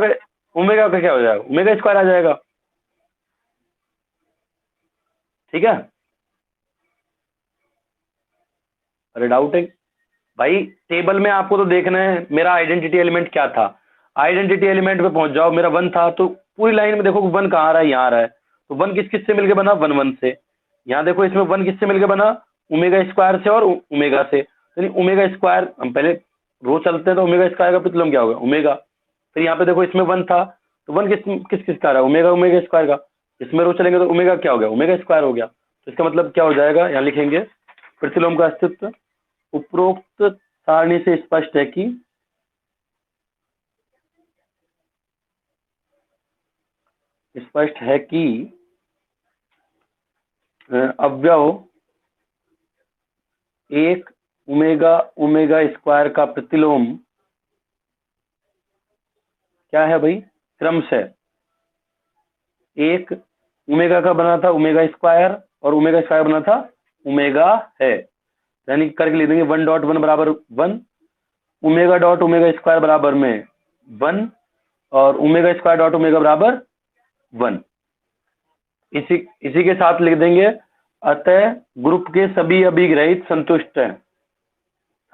का क्या हो जाएगा? ओमेगा स्क्वायर आ जाएगा। ठीक है, अरे डाउट है भाई, टेबल में आपको तो देखना है मेरा आइडेंटिटी एलिमेंट क्या था। आइडेंटिटी एलिमेंट पे पहुंच जाओ, मेरा 1 था, तो पूरी लाइन में देखो 1 कहाँ आ रहा है, यहाँ आ रहा है। तो 1 किस किस से मिलके बना, 1 1 से। यहाँ देखो इसमें 1 किससे मिलके बना, ओमेगा स्क्वायर से और ओमेगा से। यानी ओमेगा स्क्वायर, हम पहले रो चलते हैं तो ओमेगा स्क्वायर का प्रतिलोम क्या होगा, ओमेगा। फिर यहाँ पे देखो इसमें 1 था, तो 1 किस किस किस का आ रहा है, ओमेगा ओमेगा स्क्वायर का। इसमें रो चलेंगे तो ओमेगा क्या हो गया, ओमेगा स्क्वायर हो गया। तो इसका मतलब क्या हो जाएगा, यहाँ लिखेंगे प्रतिलोम का अस्तित्व। उपरोक्त सारणी से स्पष्ट है कि अवयव एक ओमेगा ओमेगा स्क्वायर का प्रतिलोम क्या है भाई, क्रमशः एक ओमेगा का बना था ओमेगा स्क्वायर, और ओमेगा स्क्वायर बना था ओमेगा है। यानी करके लिख देंगे 1.1 बराबर 1, ओमेगा डॉट ओमेगा स्क्वायर बराबर में 1, और ओमेगा स्क्वायर डॉट ओमेगा बराबर 1। इसी इसी के साथ लिख देंगे अतः ग्रुप के सभी अभिग्रहित संतुष्ट हैं।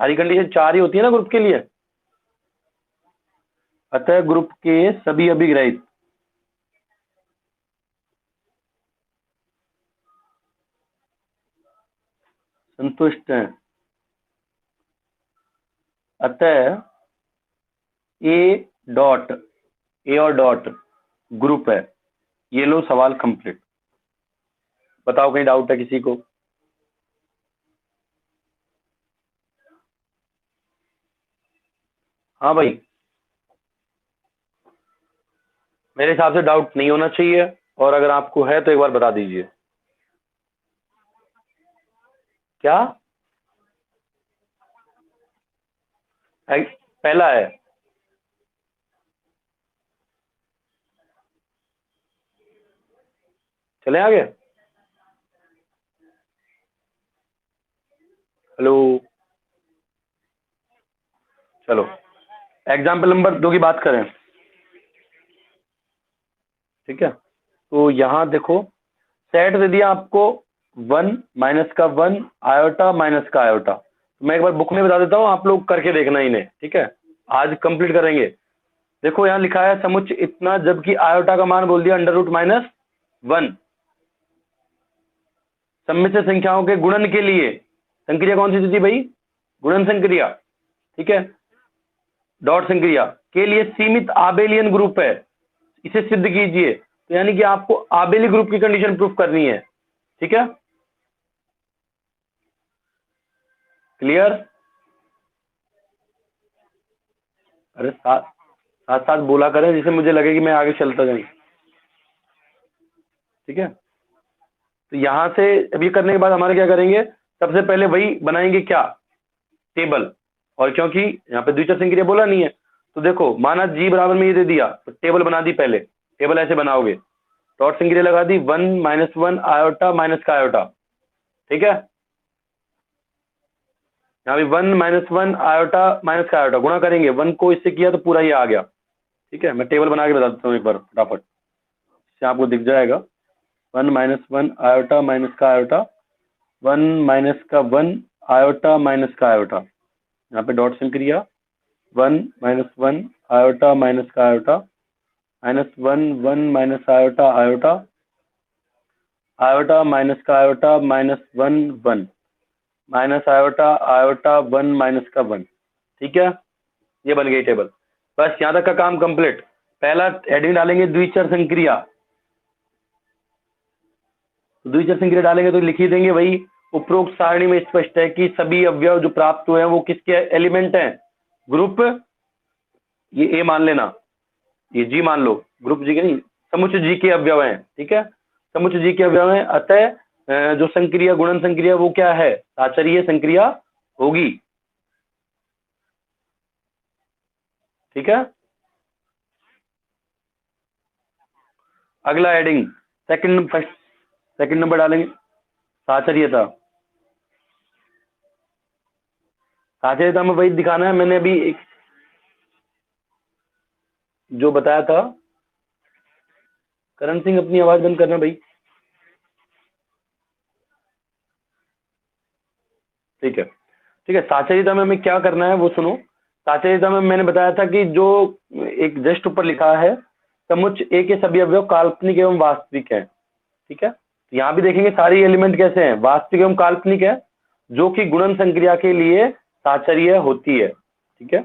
सारी कंडीशन 4 ही होती है ना ग्रुप के लिए। अतः ग्रुप के सभी अभिग्रहित संतुष्ट हैं। अतः ए डॉट, ए और डॉट ग्रुप है। ये लो सवाल कंप्लीट। बताओ कहीं डाउट है किसी को। हाँ भाई, मेरे हिसाब से डाउट नहीं होना चाहिए, और अगर आपको है तो एक बार बता दीजिए। क्या पहला है, चले आगे। हेलो, चलो एग्जाम्पल नंबर 2 की बात करें। ठीक है, तो यहाँ देखो सेट दे दिया आपको 1 माइनस का 1 आयोटा माइनस का आयोटा। मैं एक बार बुक में बता देता हूँ, आप लोग करके देखना इन्हें, ठीक है, आज कंप्लीट करेंगे। देखो यहाँ लिखा है समुच्चय इतना, जबकि आयोटा का मान बोल दिया अंडर रूट माइनस 1। सम्मिश्र संख्याओं के गुणन के लिए संक्रिया कौन सी थी भाई, गुणन संक्रिया। ठीक है, डॉट संक्रिया के लिए सीमित आबेलियन ग्रुप है, इसे सिद्ध कीजिए। तो यानी कि आपको आबेली ग्रुप की कंडीशन प्रूफ करनी है। ठीक है, क्लियर। अरे साथ साथ साथ बोला करें जिससे मुझे लगे कि मैं आगे चलता जाऊं। ठीक है, तो यहां से अब ये करने के बाद हमारे क्या करेंगे, सबसे पहले वही बनाएंगे क्या, टेबल। और क्योंकि यहाँ पे द्विचर संक्रिया बोला नहीं है, तो देखो माना जी बराबर में ये दे दिया, तो टेबल बना दी। पहले टेबल ऐसे बनाओगे, डॉट संक्रिया लगा दी 1 माइनस 1 आयोटा माइनस का आयोटा। ठीक है, यहाँ भी 1 माइनस 1 आयोटा माइनस का आयोटा, गुणा करेंगे 1 को इससे किया तो पूरा ये आ गया। ठीक है, मैं टेबल बना के बता देता हूँ एक बार फटाफट, इससे आपको दिख जाएगा। 1 माइनस 1 आयोटा माइनस का आयोटा, 1 माइनस का 1 आयोटा माइनस का आयोटा, यहाँ पे डॉट संक्रिया 1 माइनस 1 आयोटा माइनस का iota, minus 1 1 minus iota iota, iota minus का iota minus 1 1 minus iota iota 1 minus का 1। ठीक है, ये बन गई टेबल। बस यहाँ तक का काम कंप्लीट। पहला हेडिंग डालेंगे द्विचर संक्रिया। द्विचर संक्रिया डालेंगे तो लिख ही देंगे वही, उपरोक्त सारणी में स्पष्ट है कि सभी अवयव जो प्राप्त हुए हैं वो किसके एलिमेंट हैं, ग्रुप, ये ए मान लेना, ये जी मान लो, ग्रुप जी के नहीं, समुच्चय जी के अवयव हैं। ठीक है, समुच्चय जी के अवयव हैं। अतः जो संक्रिया गुणन संक्रिया वो क्या है, साचरीय संक्रिया होगी। ठीक है, अगला हेडिंग सेकंड नंबर डालेंगे साचरीयता। साचरीयता में वही दिखाना है, मैंने अभी एक जो बताया था। करण सिंह अपनी आवाज बंद करना भाई। ठीक है, ठीक है, साचरिता में हमें क्या करना है वो सुनो। साचरिता में मैंने बताया था कि जो एक जस्ट ऊपर लिखा है, समुच्च ए के सभी अवयव काल्पनिक एवं वास्तविक हैं। ठीक है, तो यहाँ भी देखेंगे सारी एलिमेंट कैसे हैं, वास्तविक एवं काल्पनिक है, जो कि गुणन संक्रिया के लिए साचर्य होती है। ठीक है,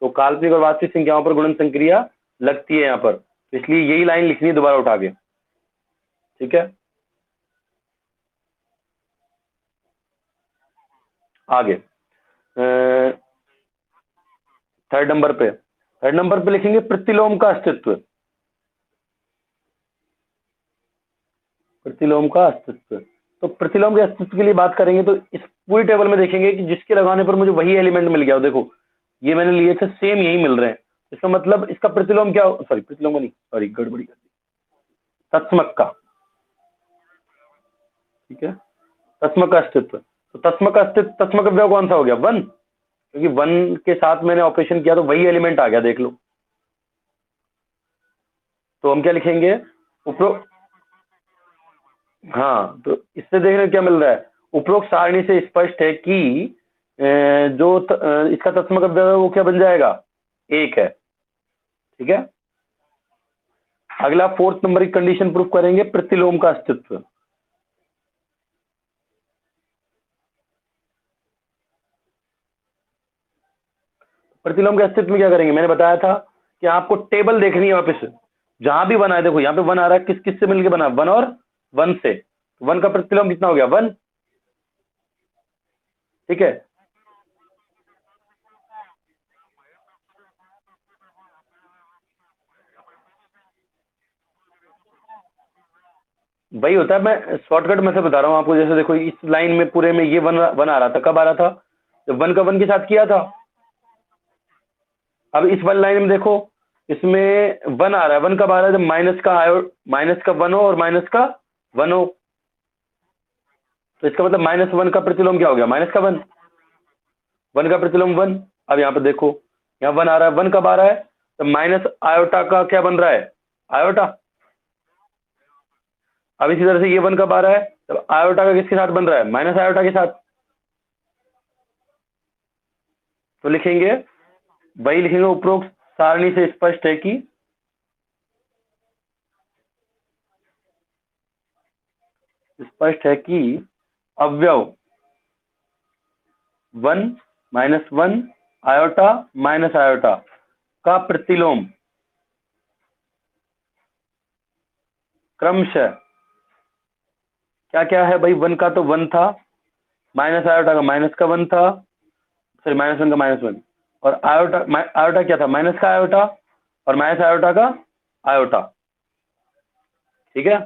तो काल्पनिक और वास्तविक संख्याओं पर गुणन संक्रिया लगती है यहाँ पर, तो इसलिए यही लाइन लिखनी है दोबारा उठा के। ठीक है, आगे थर्ड नंबर पे लिखेंगे प्रतिलोम का अस्तित्व। प्रतिलोम का अस्तित्व, तो प्रतिलोम के अस्तित्व के लिए बात करेंगे तो इस पूरी टेबल में देखेंगे कि जिसके लगाने पर मुझे वही एलिमेंट मिल गया हो। देखो ये मैंने लिए थे, सेम यही मिल रहे हैं, इसका मतलब इसका प्रतिलोम क्या, सॉरी प्रतिलोम का नहीं, सॉरी गड़बड़ी कर दी, तत्समक का। ठीक है, तत्समक का अस्तित्व, तो तत्समक का अस्तित्व, तत्समक अवयव कौन सा हो गया, वन, क्योंकि वन के साथ मैंने ऑपरेशन किया तो वही एलिमेंट आ गया, देख लो। तो हम क्या लिखेंगे, उपरोक्त, हाँ तो इससे देखने क्या मिल रहा है, उपरोक्त सारणी से स्पष्ट है कि इसका तत्समक अवयव है वो क्या बन जाएगा, एक है। ठीक है, अगला फोर्थ नंबर की कंडीशन प्रूफ करेंगे, प्रतिलोम का अस्तित्व। प्रतिलोम के अस्तित्व में क्या करेंगे, मैंने बताया था कि आपको टेबल देखनी है वापस, जहां भी बना है, देखो यहाँ पे वन आ रहा है, किस किस से मिलकर बना, वन और वन से, वन का प्रतिलोम कितना हो गया, वन। ठीक है, वही होता है, मैं शॉर्टकट में से बता रहा हूँ आपको। जैसे देखो इस लाइन में पूरे में ये वन वन आ रहा था, कब आ रहा था, जब वन का वन के साथ किया था। अब इस वन लाइन में देखो, इसमें वन आ रहा है, वन कब आ रहा है, जब माइनस का आयो, माइनस का वन हो और माइनस का वन हो, तो इसका मतलब माइनस वन का प्रतिलोम क्या हो गया, माइनस का वन, वन का प्रतिलोम वन। अब यहाँ पे देखो, यहाँ वन आ रहा है, वन कब आ रहा है, तो माइनस आयोटा का क्या बन रहा है, आयोटा। अब इसी तरह से ये वन कब आ रहा है, तो आयोटा का किसके साथ बन रहा है, माइनस आयोटा के साथ। तो लिखेंगे, वही लिखेंगे, उपरोक्त सारणी से स्पष्ट है कि अवयव one minus one iota minus iota का प्रतिलोम क्रमशः क्या क्या है भाई, वन का तो वन था, माइनस आयोटा का माइनस का वन था, सॉरी माइनस वन का माइनस वन, और आयोटा आयोटा क्या था, माइनस का आयोटा, और माइनस आयोटा का आयोटा। ठीक है,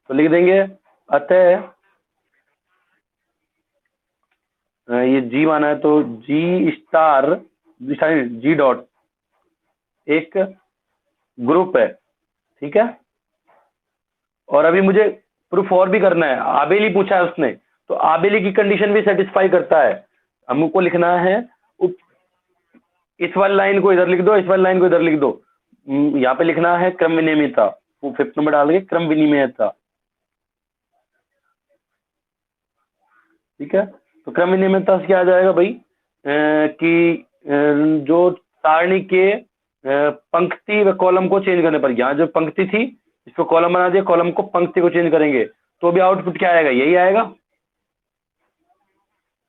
तो लिख देंगे, अतः ये जी माना है तो जी स्टार, जी डॉट एक ग्रुप है। ठीक है, और अभी मुझे प्रूफ और भी करना है, आबेली पूछा है उसने, तो आबेली की कंडीशन भी सेटिस्फाई करता है। हमको लिखना है, उप, इस वाली लाइन को इधर लिख दो, इस वाली लाइन को इधर लिख दो। यहाँ पे लिखना है क्रम विनियमितता, वो फिफ्थ नंबर डाल के क्रम विनिमयता। ठीक है, तो क्रम विनियमितता से क्या आ जाएगा भाई, कि जो सारणी के पंक्ति व कॉलम को चेंज करने पर, यहाँ जो पंक्ति थी इसको कॉलम बना दिया, कॉलम को पंक्ति को चेंज करेंगे तो भी आउटपुट क्या आएगा, यही आएगा।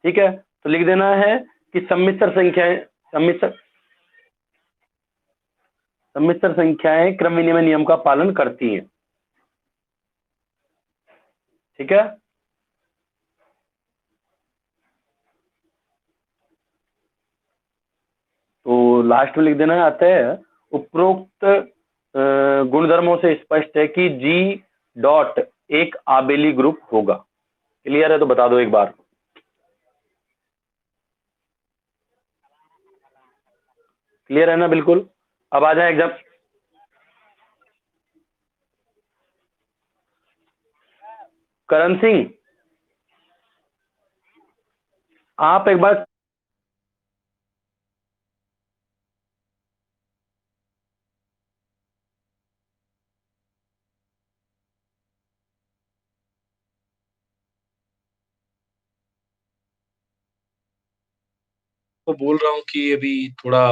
ठीक है, तो लिख देना है कि सम्मिश्र सम्मिश्र संख्याएं क्रम विनिमय नियम का पालन करती हैं। ठीक है, तो लास्ट में लिख देना है, अतः उपरोक्त गुणधर्मों से स्पष्ट है कि जी डॉट एक आबेली ग्रुप होगा। क्लियर है तो बता दो एक बार। क्लियर है ना, बिल्कुल। अब आ जाए एग्जाम, करण सिंह, आप एक बार को बोल रहा हूँ कि अभी थोड़ा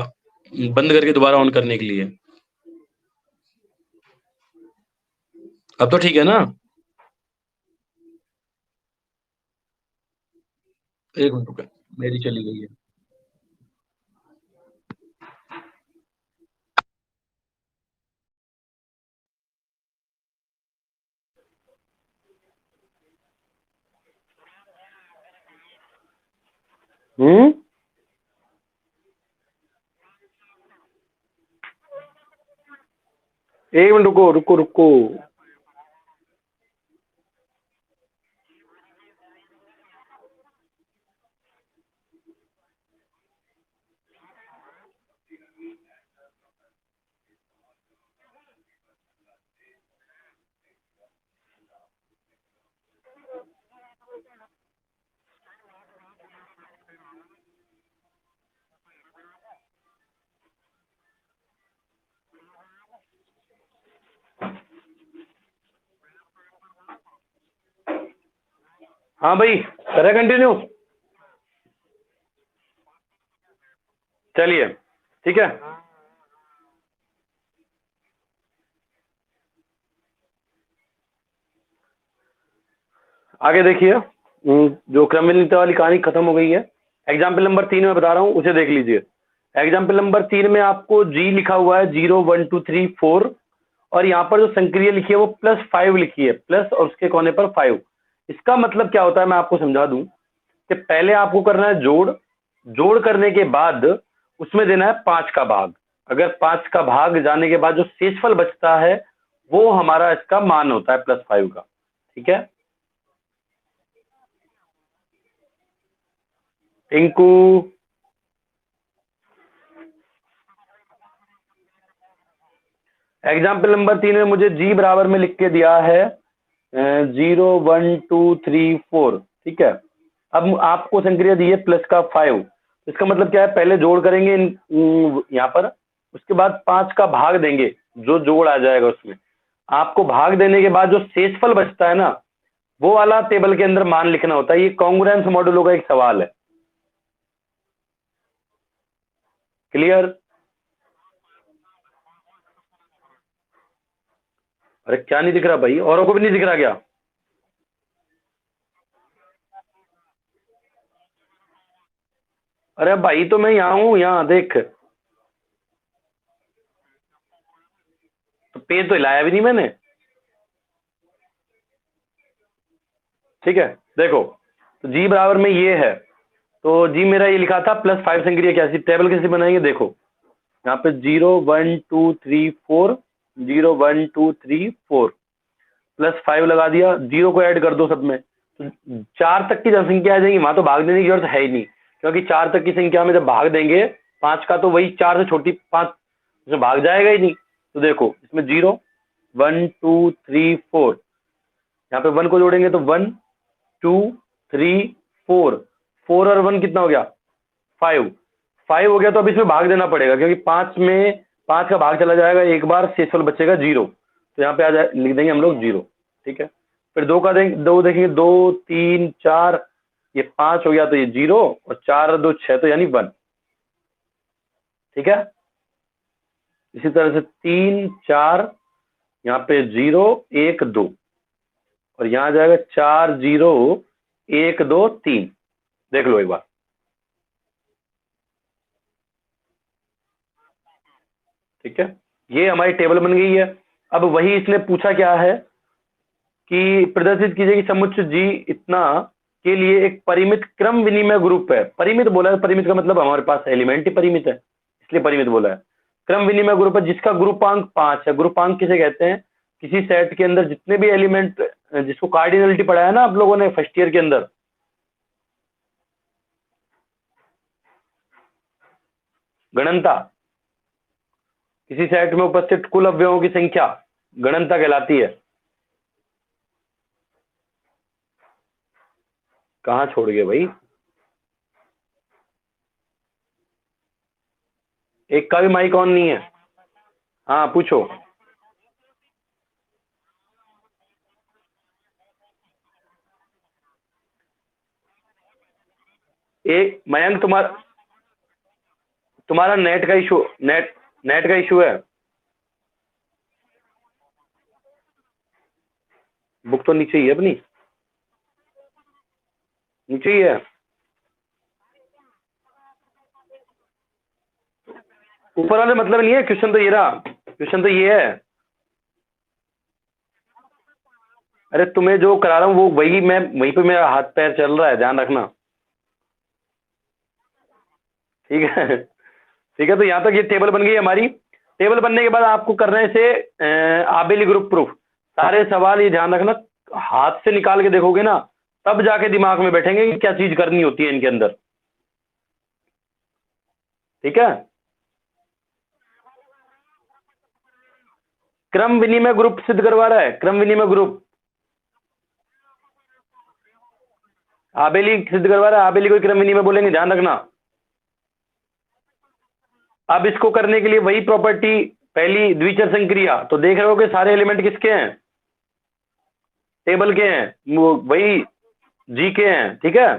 बंद करके दोबारा ऑन करने के लिए। अब तो ठीक है ना? एक मिनट रुका, मेरी चली गई है। हम्म। एक मिनट रुको रुको रुको। हाँ भाई, करें कंटिन्यू। चलिए, ठीक है। आगे देखिए, जो क्रमविलीनता वाली कहानी खत्म हो गई है। एग्जाम्पल नंबर 3 में बता रहा हूँ, उसे देख लीजिए। एग्जाम्पल नंबर 3 में आपको जी लिखा हुआ है, 0 1 2 3 4, और यहाँ पर जो संक्रिया लिखी है वो +5 लिखी है, प्लस और उसके कोने पर 5। इसका मतलब क्या होता है, मैं आपको समझा दूं कि पहले आपको करना है जोड़। जोड़ करने के बाद उसमें देना है 5 का भाग। अगर 5 का भाग जाने के बाद जो शेषफल बचता है वो हमारा इसका मान होता है +5 का। ठीक है। टिंकू, एग्जाम्पल नंबर 3 में मुझे जी बराबर में लिख के दिया है 0 1 2 3 4। ठीक है। अब आपको संक्रिया दी है +5। इसका मतलब क्या है, पहले जोड़ करेंगे यहाँ पर, उसके बाद 5 का भाग देंगे, जो जोड़ आ जाएगा उसमें। आपको भाग देने के बाद जो शेषफल बचता है ना, वो वाला टेबल के अंदर मान लिखना होता है। ये कॉन्ग्रुएंस मॉडुलो का एक सवाल है। क्लियर? अरे क्या नहीं दिख रहा भाई, औरों को भी नहीं दिख रहा क्या? अरे भाई तो मैं यहाँ हूँ, यहाँ देख। तो पेज तो हिलाया भी नहीं मैंने। ठीक है। देखो, तो जी बराबर में ये है, तो जी मेरा ये लिखा था +5 संक्रिया कैसी टेबल कैसे बनाएंगे, देखो यहाँ पे 0 1 2 3 4, 0 1 2 3 4, +5 लगा दिया, 0 को ऐड कर दो सब में, तो 4 तक की जनसंख्या आ जाएगी। वहां तो भाग देने की जरूरत है ही नहीं, क्योंकि 4 तक की संख्या में जब भाग देंगे 5 का, तो वही 4 से छोटी 5 उसमें भाग जाएगा ही नहीं। तो देखो इसमें 0 1 2 3 4, यहाँ पे 1 को जोड़ेंगे तो 1 2 3 4, 4 और 1 कितना हो गया, 5। 5 हो गया, तो अब इसमें भाग देना पड़ेगा, क्योंकि 5 में 5 का भाग चला जाएगा एक बार, शेषफल बचेगा 0। तो यहाँ पे आ जाए, लिख देंगे हम लोग 0। ठीक है। फिर 2 का देंगे, 2 देखेंगे, 2 3 4, ये 5 हो गया, तो ये 0, और 4 और 2 6, तो यानी 1। ठीक है। इसी तरह से 3 4, यहाँ पे 0 1 2, और यहाँ आ जाएगा 4 0 1 2 3। देख लो एक बार। ठीक है। ये हमारी टेबल बन गई है। अब वही इसने पूछा क्या है कि प्रदर्शित कीजिए कि समुच्च जी इतना के लिए एक परिमित क्रम विनिमय ग्रुप है। परिमित बोला है, परिमित का मतलब हमारे पास एलिमेंट ही परिमित है, इसलिए परिमित बोला है। क्रम विनिमय ग्रुप है जिसका ग्रुपांक 5 है। ग्रुपांक किसे कहते हैं, किसी सेट के अंदर जितने भी एलिमेंट, जिसको कार्डिनलिटी पढ़ा है ना आप लोगों ने फर्स्ट ईयर के अंदर, गणनता। किसी सेट में उपस्थित कुल अवयवों की संख्या गणनता कहलाती है। कहाँ छोड़ गए भाई? एक का भी माइक ऑन नहीं है। हाँ पूछो। एक मयंक तुम्हारा, तुम्हारा नेट का इशू, नेट का इशू है। बुक तो नीचे ही है अपनी, नीचे ही है। ऊपर वाले मतलब नहीं है, क्वेश्चन तो ये रहा, क्वेश्चन तो ये है। अरे तुम्हें जो करा रहा हूँ वो वही, मैं वहीं पे मेरा हाथ पैर चल रहा है, ध्यान रखना। ठीक है। ठीक है, तो यहाँ तक ये टेबल बन गई हमारी। टेबल बनने के बाद आपको करना है इसे आबेली ग्रुप प्रूफ। सारे सवाल ये ध्यान रखना, हाथ से निकाल के देखोगे ना, तब जाके दिमाग में बैठेंगे कि क्या चीज करनी होती है इनके अंदर। ठीक है। क्रम विनिमय ग्रुप सिद्ध करवा रहा है, क्रम विनिमय ग्रुप आबेली सिद्ध करवा रहा है। आबेली को क्रम विनिमय बोलेंगे, ध्यान रखना। अब इसको करने के लिए वही प्रॉपर्टी, पहली द्विचर संक्रिया, तो देख रहे हो कि सारे एलिमेंट किसके हैं, टेबल के हैं, वही जी के हैं। ठीक है,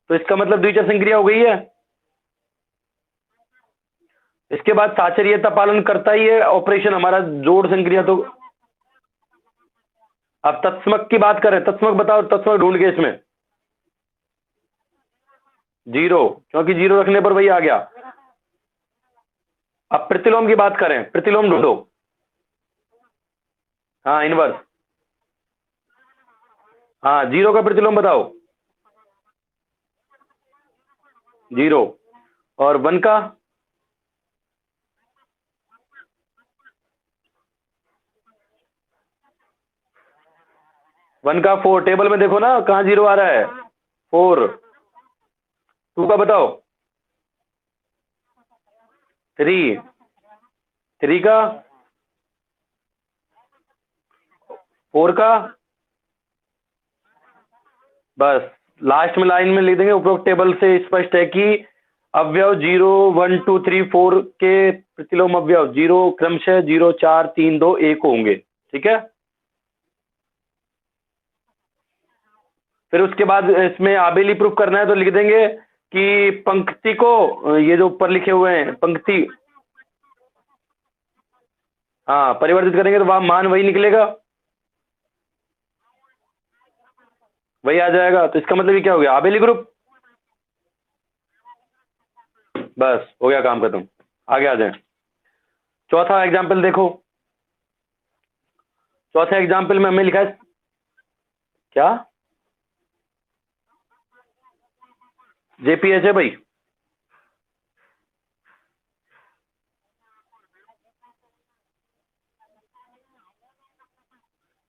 तो इसका मतलब द्विचर संक्रिया हो गई है। इसके बाद साचर्यता पालन करता ही है ऑपरेशन हमारा, जोड़ संक्रिया। तो अब तत्समक की बात करें, तत्समक बताओ, तत्समक ढूंढ के इसमें जीरो, क्योंकि जीरो रखने पर वही आ गया। अब प्रतिलोम की बात करें, प्रतिलोम ढूंढो। हाँ, इनवर्स। हाँ, जीरो का प्रतिलोम बताओ, जीरो। और वन का, वन का फोर। टेबल में देखो ना कहाँ जीरो आ रहा है, फोर। टू का बताओ, थ्री। थ्री का, फोर का, बस लास्ट में लाइन में लिख देंगे, उपरोक्त टेबल से स्पष्ट है कि अवयव zero one two three four के प्रतिलोम अवयव जीरो क्रमशः जीरो चार तीन दो एक होंगे। ठीक है, फिर उसके बाद इसमें आबेली प्रूफ करना है, तो लिख देंगे कि पंक्ति को, ये जो ऊपर लिखे हुए हैं पंक्ति, हाँ परिवर्तित करेंगे तो वहां मान वही निकलेगा, वही आ जाएगा। तो इसका मतलब ये क्या हो गया, आबेली ग्रुप। बस हो गया काम खत्म, आगे आ जाए। चौथा एग्जाम्पल देखो, चौथे एग्जाम्पल में हमें लिखा है क्या, जेपीएच है भाई।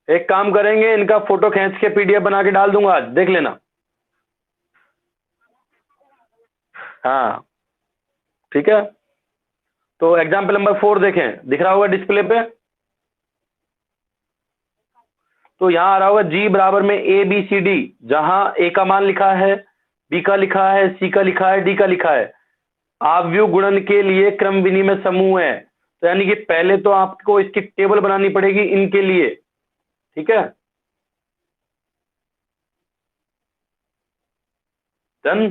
एक काम करेंगे, इनका फोटो खींच के पीडीएफ बना के डाल दूंगा, आज देख लेना। हाँ ठीक है, तो एग्जाम्पल नंबर 4 देखें, दिख रहा होगा डिस्प्ले पे। तो यहां आ रहा होगा जी बराबर में ए बी सी डी, जहां ए का मान लिखा है, बी का लिखा है, सी का लिखा है, डी का लिखा है। आव्यूह गुणन के लिए क्रम विनिमय समूह है, तो यानी कि पहले तो आपको इसकी टेबल बनानी पड़ेगी इनके लिए। ठीक है, डन।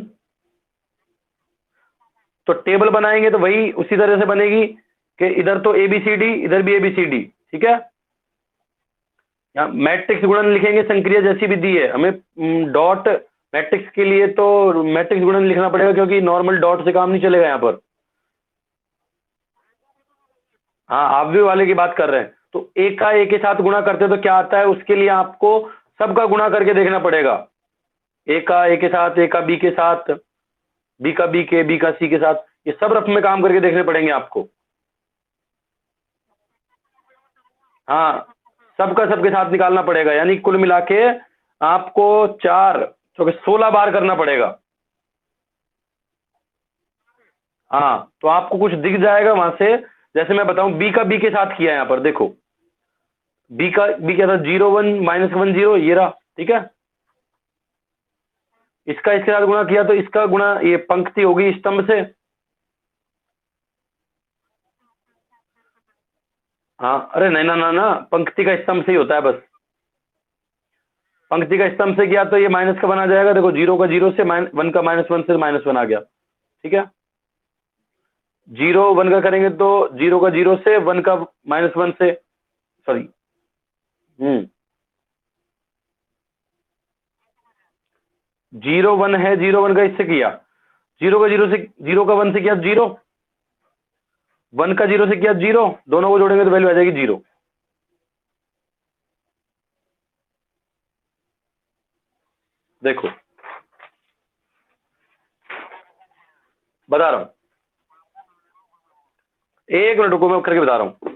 तो टेबल बनाएंगे तो वही उसी तरह से बनेगी कि इधर तो एबीसीडी, इधर भी एबीसीडी। ठीक है, यहाँ मैट्रिक्स गुणन लिखेंगे, संक्रिया जैसी भी दी है हमें, डॉट मैट्रिक्स के लिए तो मैट्रिक्स गुणन लिखना पड़ेगा, क्योंकि नॉर्मल डॉट से काम नहीं चलेगा यहाँ पर। हाँ, आव्यूह वाले की बात कर रहे हैं, तो एक का एक के साथ गुणा करते हैं तो क्या आता है, उसके लिए आपको सबका गुणा करके देखना पड़ेगा। एक का ए के साथ, ए का बी के साथ, बी का बी के, बी का सी के साथ, ये सब रफ में काम करके देखने पड़ेंगे आपको। हाँ, सबका सबके साथ निकालना पड़ेगा, यानी कुल मिला के आपको 4 चौके 16 बार करना पड़ेगा। हाँ, तो आपको कुछ दिख जाएगा वहां से, जैसे मैं बताऊं, बी का बी के साथ किया यहाँ पर देखो, बी का बी क्या था, 0 1 -1 0, ये रहा। ठीक है, इसका इसके साथ गुणा किया तो इसका गुणा, ये पंक्ति होगी स्तंभ से। हाँ, अरे नहीं ना ना ना, पंक्ति का स्तंभ से ही होता है बस। पंक्ति का स्तंभ से किया तो ये माइनस का बना जाएगा, देखो जीरो का जीरो से, वन का -1 से -1 आ गया। ठीक है, जीरो वन का करेंगे तो जीरो का जीरो से, वन का माइनस वन से, सॉरी। जीरो वन है, जीरो वन का इससे किया, जीरो का जीरो से, जीरो का वन से किया जीरो, वन का जीरो से किया जीरो, दोनों को जोड़ेंगे तो वैल्यू आ जाएगी जीरो। देखो बता रहा हूं, एक मिनट रुको, मैं करके बता रहा हूं।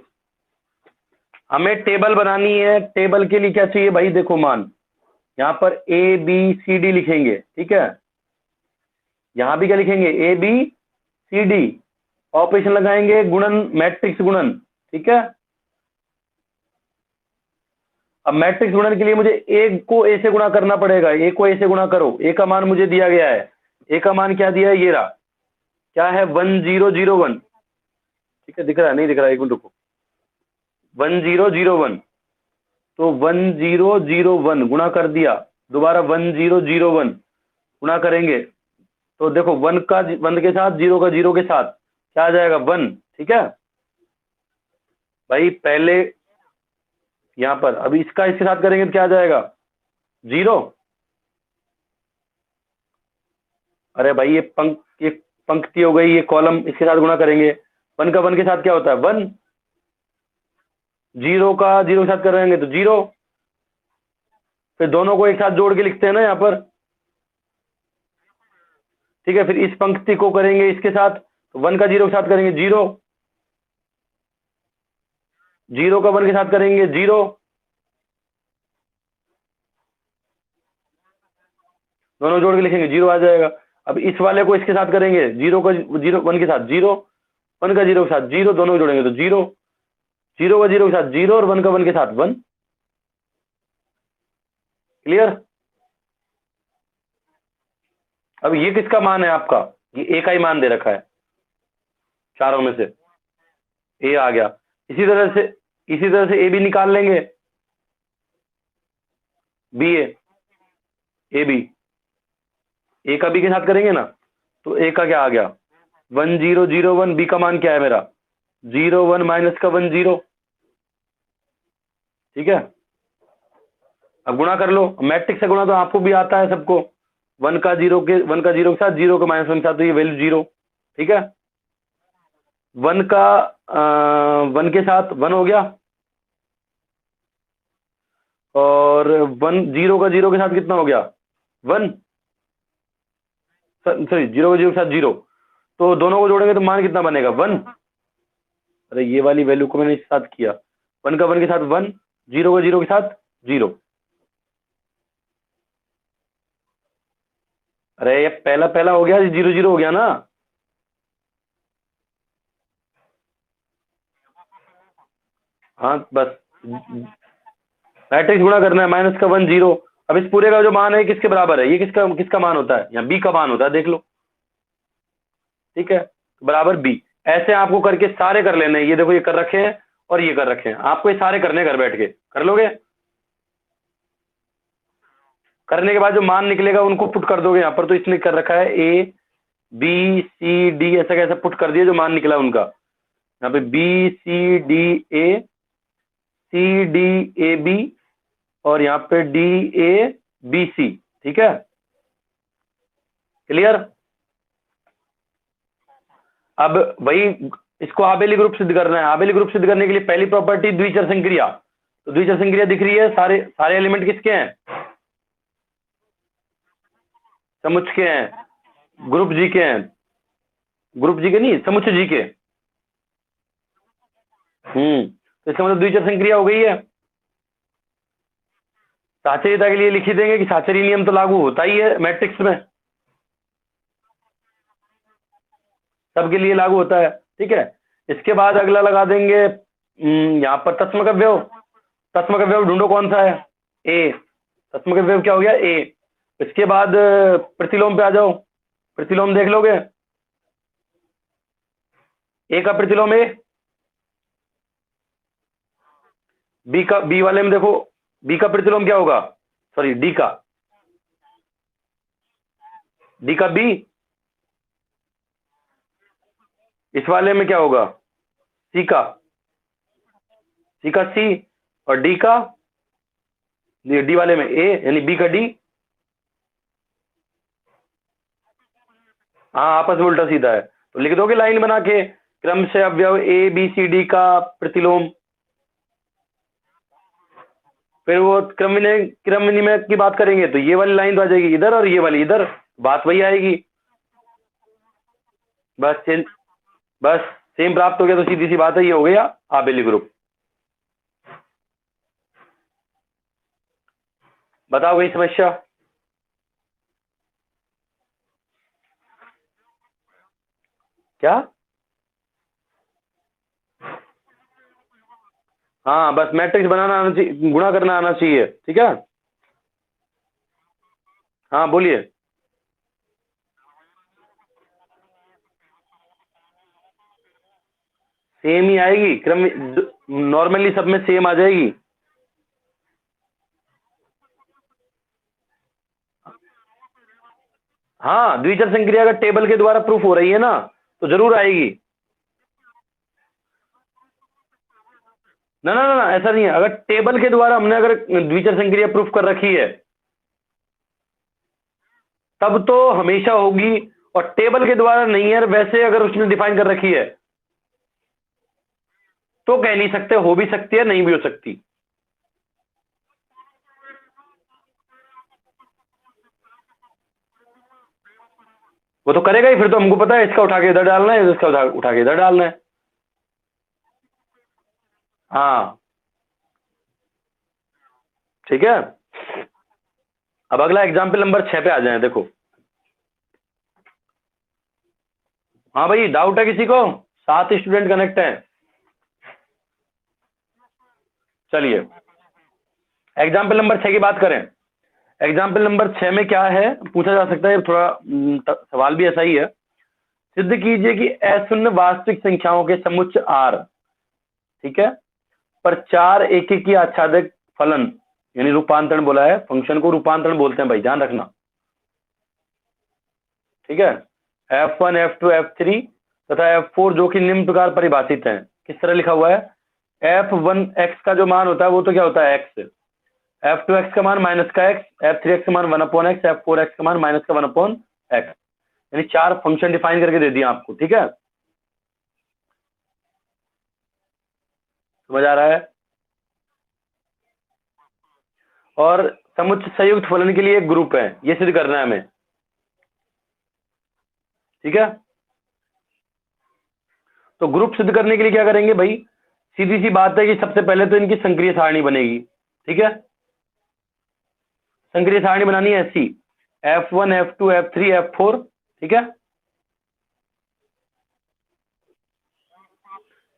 हमें टेबल बनानी है, टेबल के लिए क्या चाहिए भाई, देखो मान यहां पर ए बी सी डी लिखेंगे, ठीक है। यहां भी क्या लिखेंगे, A B C D, operation लगाएंगे, गुणन, मैट्रिक्स गुणन, ठीक है। अब मैट्रिक्स गुणन के लिए मुझे ए को ए से गुणा करना पड़ेगा, ए को ए से गुणा करो, ए का मान मुझे दिया गया है, ए का मान क्या दिया है, ये रहा, क्या है, 1001, ठीक है। दिख रहा है, नहीं दिख रहा, एक मिनट रुको, 1001, तो 1001 गुणा कर दिया, दोबारा 1001 गुणा करेंगे तो देखो, वन का वन के साथ, जीरो का जीरो के साथ, क्या आ जाएगा, वन, ठीक है भाई। पहले यहां पर, अभी इसका इसके साथ करेंगे तो क्या आ जाएगा, जीरो। अरे भाई ये पंक्ति हो गई, ये कॉलम, इसके साथ गुणा करेंगे, वन का वन के साथ क्या होता है, वन, जीरो का जीरो के साथ करेंगे तो जीरो, फिर दोनों को एक साथ जोड़ के लिखते हैं ना यहाँ पर, ठीक है। फिर इस पंक्ति को करेंगे इसके साथ, तो वन का जीरो के साथ करेंगे जीरो, जीरो का वन के साथ करेंगे जीरो, दोनों जोड़ के लिखेंगे जीरो आ जाएगा। अब इस वाले को इसके साथ करेंगे, जीरो का जीरो वन के साथ जीरो, वन का जीरो के साथ जीरो, दोनों को जोड़ेंगे तो जीरो, जीरो का जीरो के साथ जीरो, और वन का वन के साथ वन। क्लियर। अब ये किसका मान है आपका, ये ए का ही मान दे रखा है, चारों में से ए आ गया। इसी तरह से ए बी निकाल लेंगे, बी ए बी, ए का बी के साथ करेंगे ना, तो ए का क्या आ गया, 1001, बी का मान क्या है मेरा, 01 माइनस का 10, ठीक है। अब गुणा कर लो, मैट्रिक्स से गुणा तो आपको भी आता है सबको, वन का जीरो के साथ, जीरो का माइनस वन के साथ, तो ये वैल्यू जीरो, ठीक है। वन का वन के साथ वन हो गया, और वन, जीरो का जीरो के साथ कितना हो गया, वन, सॉरी जीरो का जीरो के साथ जीरो, तो दोनों को जोड़ेंगे तो मान कितना बनेगा, वन। अरे ये वाली वैल्यू को मैंने इसके साथ किया, वन का वन के साथ वन, जीरो का जीरो के साथ जीरो। अरे ये पहला पहला हो गया, जीरो जीरो हो गया ना, हाँ बस मैट्रिक्स गुणा करना है, माइनस का 10। अब इस पूरे का जो मान है किसके बराबर है, ये किसका किसका मान होता है, यहाँ बी का मान होता है, देख लो, ठीक है, बराबर बी। ऐसे आपको करके सारे कर लेने हैं, ये देखो ये कर रखे हैं और ये कर रखे हैं, आपको ये सारे करने घर बैठ के कर लोगे। करने के बाद जो मान निकलेगा उनको पुट कर दोगे यहाँ पर, तो इसने कर रखा है ए बी सी डी, ऐसा कैसा पुट कर दिया, जो मान निकला उनका, यहाँ पे B C D A, C D A B, और यहाँ पे डी ए बी सी, ठीक है। क्लियर। अब वही इसको आबेली ग्रुप सिद्ध करना है। आबेली ग्रुप सिद्ध करने के लिए पहली प्रॉपर्टी द्विचर संक्रिया, तो द्विचर संक्रिया दिख रही है, सारे सारे एलिमेंट किसके हैं, समुच्च के हैं, ग्रुप जी के हैं, ग्रुप जी के नहीं, समुच्च जी के। तो इसका मतलब द्विचर संक्रिया हो गई है। साचर्यता के लिए लिख ही देंगे कि साचर्य नियम तो लागू होता ही है मैट्रिक्स में, सबके लिए लागू होता है, ठीक है। इसके बाद अगला लगा देंगे यहाँ पर तत्सम का व्यव, तत्सम का व्यव ढूंढो कौन सा है, ए, तत्सम का व्यव क्या हो गया, ए। इसके बाद प्रतिलोम पे आ जाओ, प्रतिलोम देख लोगे, ए का प्रतिलोम ए, बी का, बी वाले में देखो बी का प्रतिलोम क्या होगा, सॉरी डी का, डी का बी, इस वाले में क्या होगा, सी का सी और डी का, डी वाले में ए यानी बी का डी। हाँ आपस में उल्टा सीधा है, तो लिख दोगे लाइन बना के, क्रम से अवयव ए बी सी डी का प्रतिलोम। फिर वो क्रम विनिमय की बात करेंगे तो ये वाली लाइन तो आ जाएगी इधर और ये वाली इधर, बात वही आएगी। बस बस सेम प्राप्त हो गया, तो सीधी सी बात है, ये हो गया आबेली ग्रुप। बताओ कोई समस्या। क्या, हाँ बस मैट्रिक्स बनाना आना चाहिए, गुणा करना आना चाहिए, ठीक है। हाँ बोलिए। सेम ही आएगी, क्रम नॉर्मली सब में सेम आ जाएगी। हाँ द्विचर संक्रिया अगर टेबल के द्वारा प्रूफ हो रही है ना, तो जरूर आएगी। ना ना ना ना, ऐसा नहीं है, अगर टेबल के द्वारा हमने अगर द्विचर संक्रिया प्रूफ कर रखी है तब तो हमेशा होगी, और टेबल के द्वारा नहीं है, वैसे अगर उसने डिफाइन कर रखी है तो कह नहीं सकते, हो भी सकती है नहीं भी हो सकती। वो तो करेगा ही, फिर तो हमको पता है इसका उठा के इधर डालना है, इसका उठा के इधर डालना है। हाँ ठीक है। अब अगला एग्जाम्पल नंबर 6 पे आ जाए, देखो। हाँ भाई डाउट है किसी को, 7 स्टूडेंट कनेक्ट हैं। चलिए एग्जाम्पल नंबर 6 की बात करें। एग्जाम्पल नंबर 6 में क्या है पूछा जा सकता है, थोड़ा सवाल भी ऐसा ही है। सिद्ध कीजिए कि अशून्य वास्तविक संख्याओं के समुच्च आर, ठीक है, पर 4 एकीय आच्छादित फलन, यानी रूपांतरण बोला है, फंक्शन को रूपांतरण बोलते हैं भाई, ध्यान रखना, ठीक है। F1 F2 F3 तथा F4 जो कि निम्न प्रकार परिभाषित हैं। किस तरह लिखा हुआ है, F1 x का जो मान होता है वो तो क्या होता है x, F2 x का मान माइनस का x, F3 x का मान 1/x, F4 x का मान माइनस का 1/x, यानी 4 फंक्शन डिफाइन करके दे दिया आपको, ठीक है। समझ आ रहा है। और समुच्च संयुक्त फलन के लिए एक ग्रुप है, ये सिद्ध करना है हमें, ठीक है। तो ग्रुप सिद्ध करने के लिए क्या करेंगे भाई, सीधी सी बात है कि सबसे पहले तो इनकी संक्रिय सारणी बनेगी, ठीक है। संक्रिय सारणी बनानी है ऐसी, F1 F2 F3 F4, ठीक है।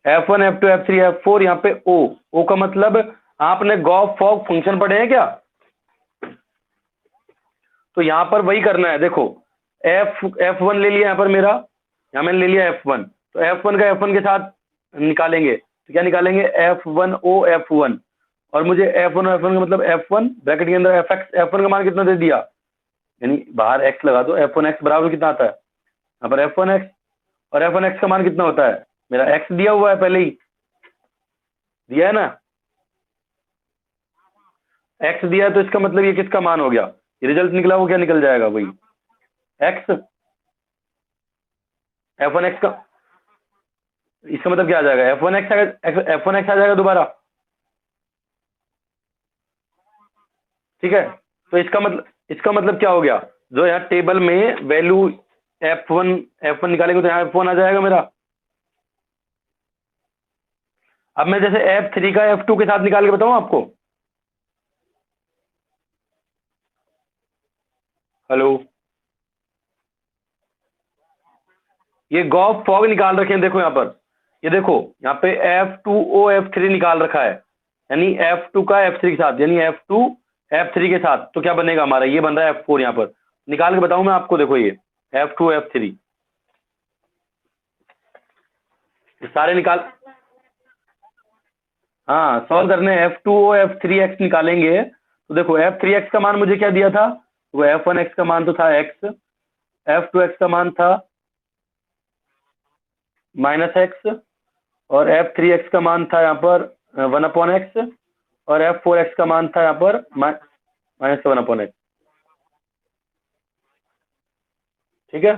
F1 F2 F3 F4, यहाँ पे O का मतलब आपने गॉस फॉग फंक्शन पढ़े हैं क्या, तो यहां पर वही करना है। देखो F1 ले लिया यहाँ पर मेरा, यहाँ मैंने ले लिया F1, तो F1 का F1 के साथ निकालेंगे, तो क्या निकालेंगे F1 O F1, और मुझे F1 और F1 का मतलब F1 ब्रैकेट के अंदर Fx, F1 का मान कितना दे दिया, यानी बाहर x लगा दो, F1 x बराबर कितना आता है, यहाँ पर F1 x, और F1 x का मान कितना होता है, मेरा x दिया हुआ है पहले ही, दिया है ना, x दिया है, तो इसका मतलब ये किसका मान हो गया, ये रिजल्ट निकला वो क्या निकल जाएगा वही x, F1 x का, इसका मतलब क्या आ जाएगा, F1 x F1 x आ जाएगा दोबारा, ठीक है। तो इसका मतलब क्या हो गया, जो यहाँ टेबल में वैल्यू F1 निकालेंगे तो यहाँ F1 आ जाएगा मेरा। अब मैं जैसे F3 का F2 के साथ निकाल के बताऊं आपको, हेलो, ये गॉस फॉग निकाल रखे हैं, देखो यहाँ पर, ये देखो यहाँ पे F2O F3 निकाल रखा है, यानी F2 का F3 के साथ, यानी F2 F3 के साथ, तो क्या बनेगा हमारा, ये बन रहा है F4, यहाँ पर निकाल के बताऊं मैं आपको, देखो ये F2 F3 सारे निकाल, हाँ सॉल्व करने, F2O F3x निकालेंगे, तो देखो F3x का मान मुझे क्या दिया था, वो F1x का मान तो था x, F2x का मान था -x, और f3x का मान था यहाँ पर 1/x, और f4x का मान था यहाँ पर -1/x। ठीक है,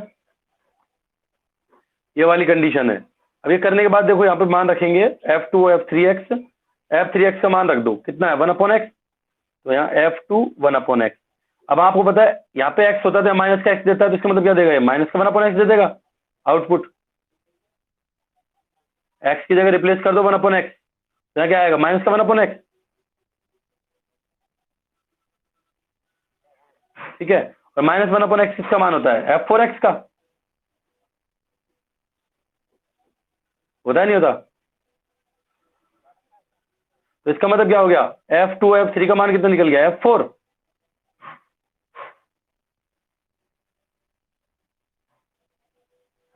ये वाली कंडीशन है। अब ये करने के बाद देखो यहाँ पे मान रखेंगे f2 f3x का मान रख दो, कितना है 1/x, तो यहाँ f2 1/x। अब आपको पता है यहाँ पे x होता है तो माइनस का x देता है, तो इसका मतलब क्या देगा, ये माइनस का 1/x दे देगा आउटपुट। x की जगह रिप्लेस कर दो 1/x, तो यहाँ क्या आएगा माइनस का 1/x। ठीक है, और -1/x किसका मान होता है, f4x का, होता है नहीं होता। तो इसका मतलब क्या हो गया, f2 f3 का मान कितना निकल गया, f4।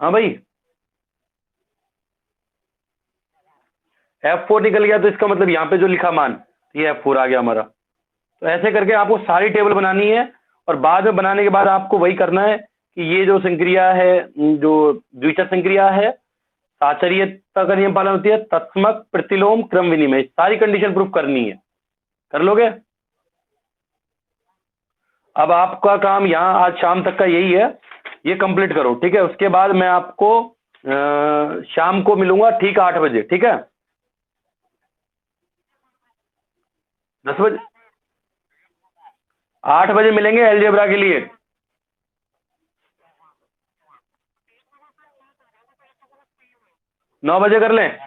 हाँ भाई, f4 निकल गया, तो इसका मतलब यहाँ पे जो लिखा मान, ये f4 आ गया हमारा। तो ऐसे करके आपको सारी टेबल बनानी है, और बाद में बनाने के बाद आपको वही करना है कि ये जो संक्रिया है, जो द्विचर संक्रिया है, साचर्यता का नियम पालन होती है, तत्समक, प्रतिलोम, क्रम विनिमय, सारी कंडीशन प्रूफ करनी है। कर लोगे। अब आपका काम यहाँ आज शाम तक का यही है, ये कंप्लीट करो। ठीक है, उसके बाद मैं आपको शाम को मिलूंगा ठीक 8 बजे। ठीक है, 10 बजे, 8 बजे मिलेंगे अलजेब्रा के लिए। नौ बजे कर लें।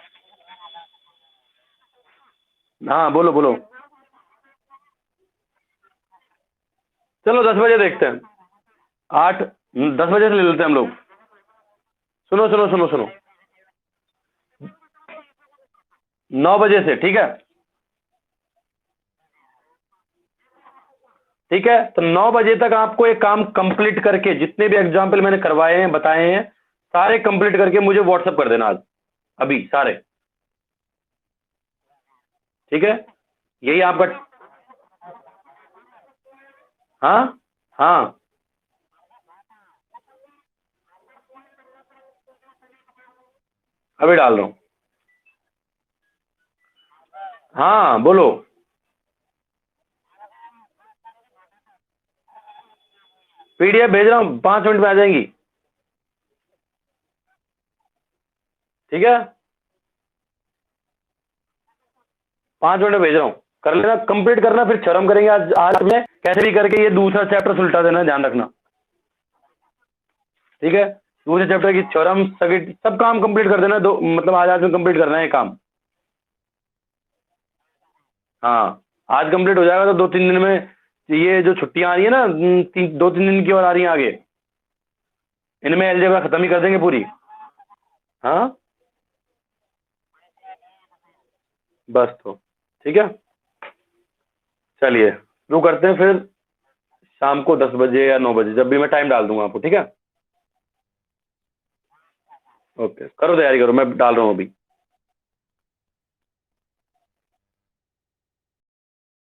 हाँ बोलो बोलो। चलो 10 बजे देखते हैं। 10 बजे से ले लेते हैं हम लोग। सुनो सुनो सुनो सुनो, 9 बजे से। ठीक है, ठीक है, तो 9 बजे तक आपको एक काम कंप्लीट करके, जितने भी एग्जाम्पल मैंने करवाए हैं बताए हैं, सारे कंप्लीट करके मुझे व्हाट्सएप कर देना आज, अभी सारे। ठीक है, यही आपका। हाँ हाँ, अभी डाल रहा हूँ। हाँ बोलो। पीडीएफ भेज रहा हूँ, 5 मिनट में आ जाएंगी। ठीक है, 5 मिनट में भेज रहा हूँ, कर लेना, कंप्लीट करना, फिर थ्योरम करेंगे आज। आज में कैसे भी करके ये दूसरा चैप्टर सुलटा देना, ध्यान रखना। ठीक है, दूसरे चैप्टर की थ्योरम सभी सब काम कंप्लीट कर देना, दो मतलब आज में कंप्लीट करना है ये काम। हाँ, आज कंप्लीट हो जाएगा तो 2-3 दिन में, ये जो छुट्टियां आ रही है ना, 2-3 दिन की और आ रही हैं आगे, इनमें अलजेब्रा खत्म ही कर देंगे पूरी। हाँ बस, तो ठीक है, चलिए शुरू करते हैं फिर शाम को 10 बजे या 9 बजे, जब भी मैं टाइम डाल दूंगा आपको। ठीक है, ओके, करो तैयारी करो, मैं डाल रहा हूँ अभी।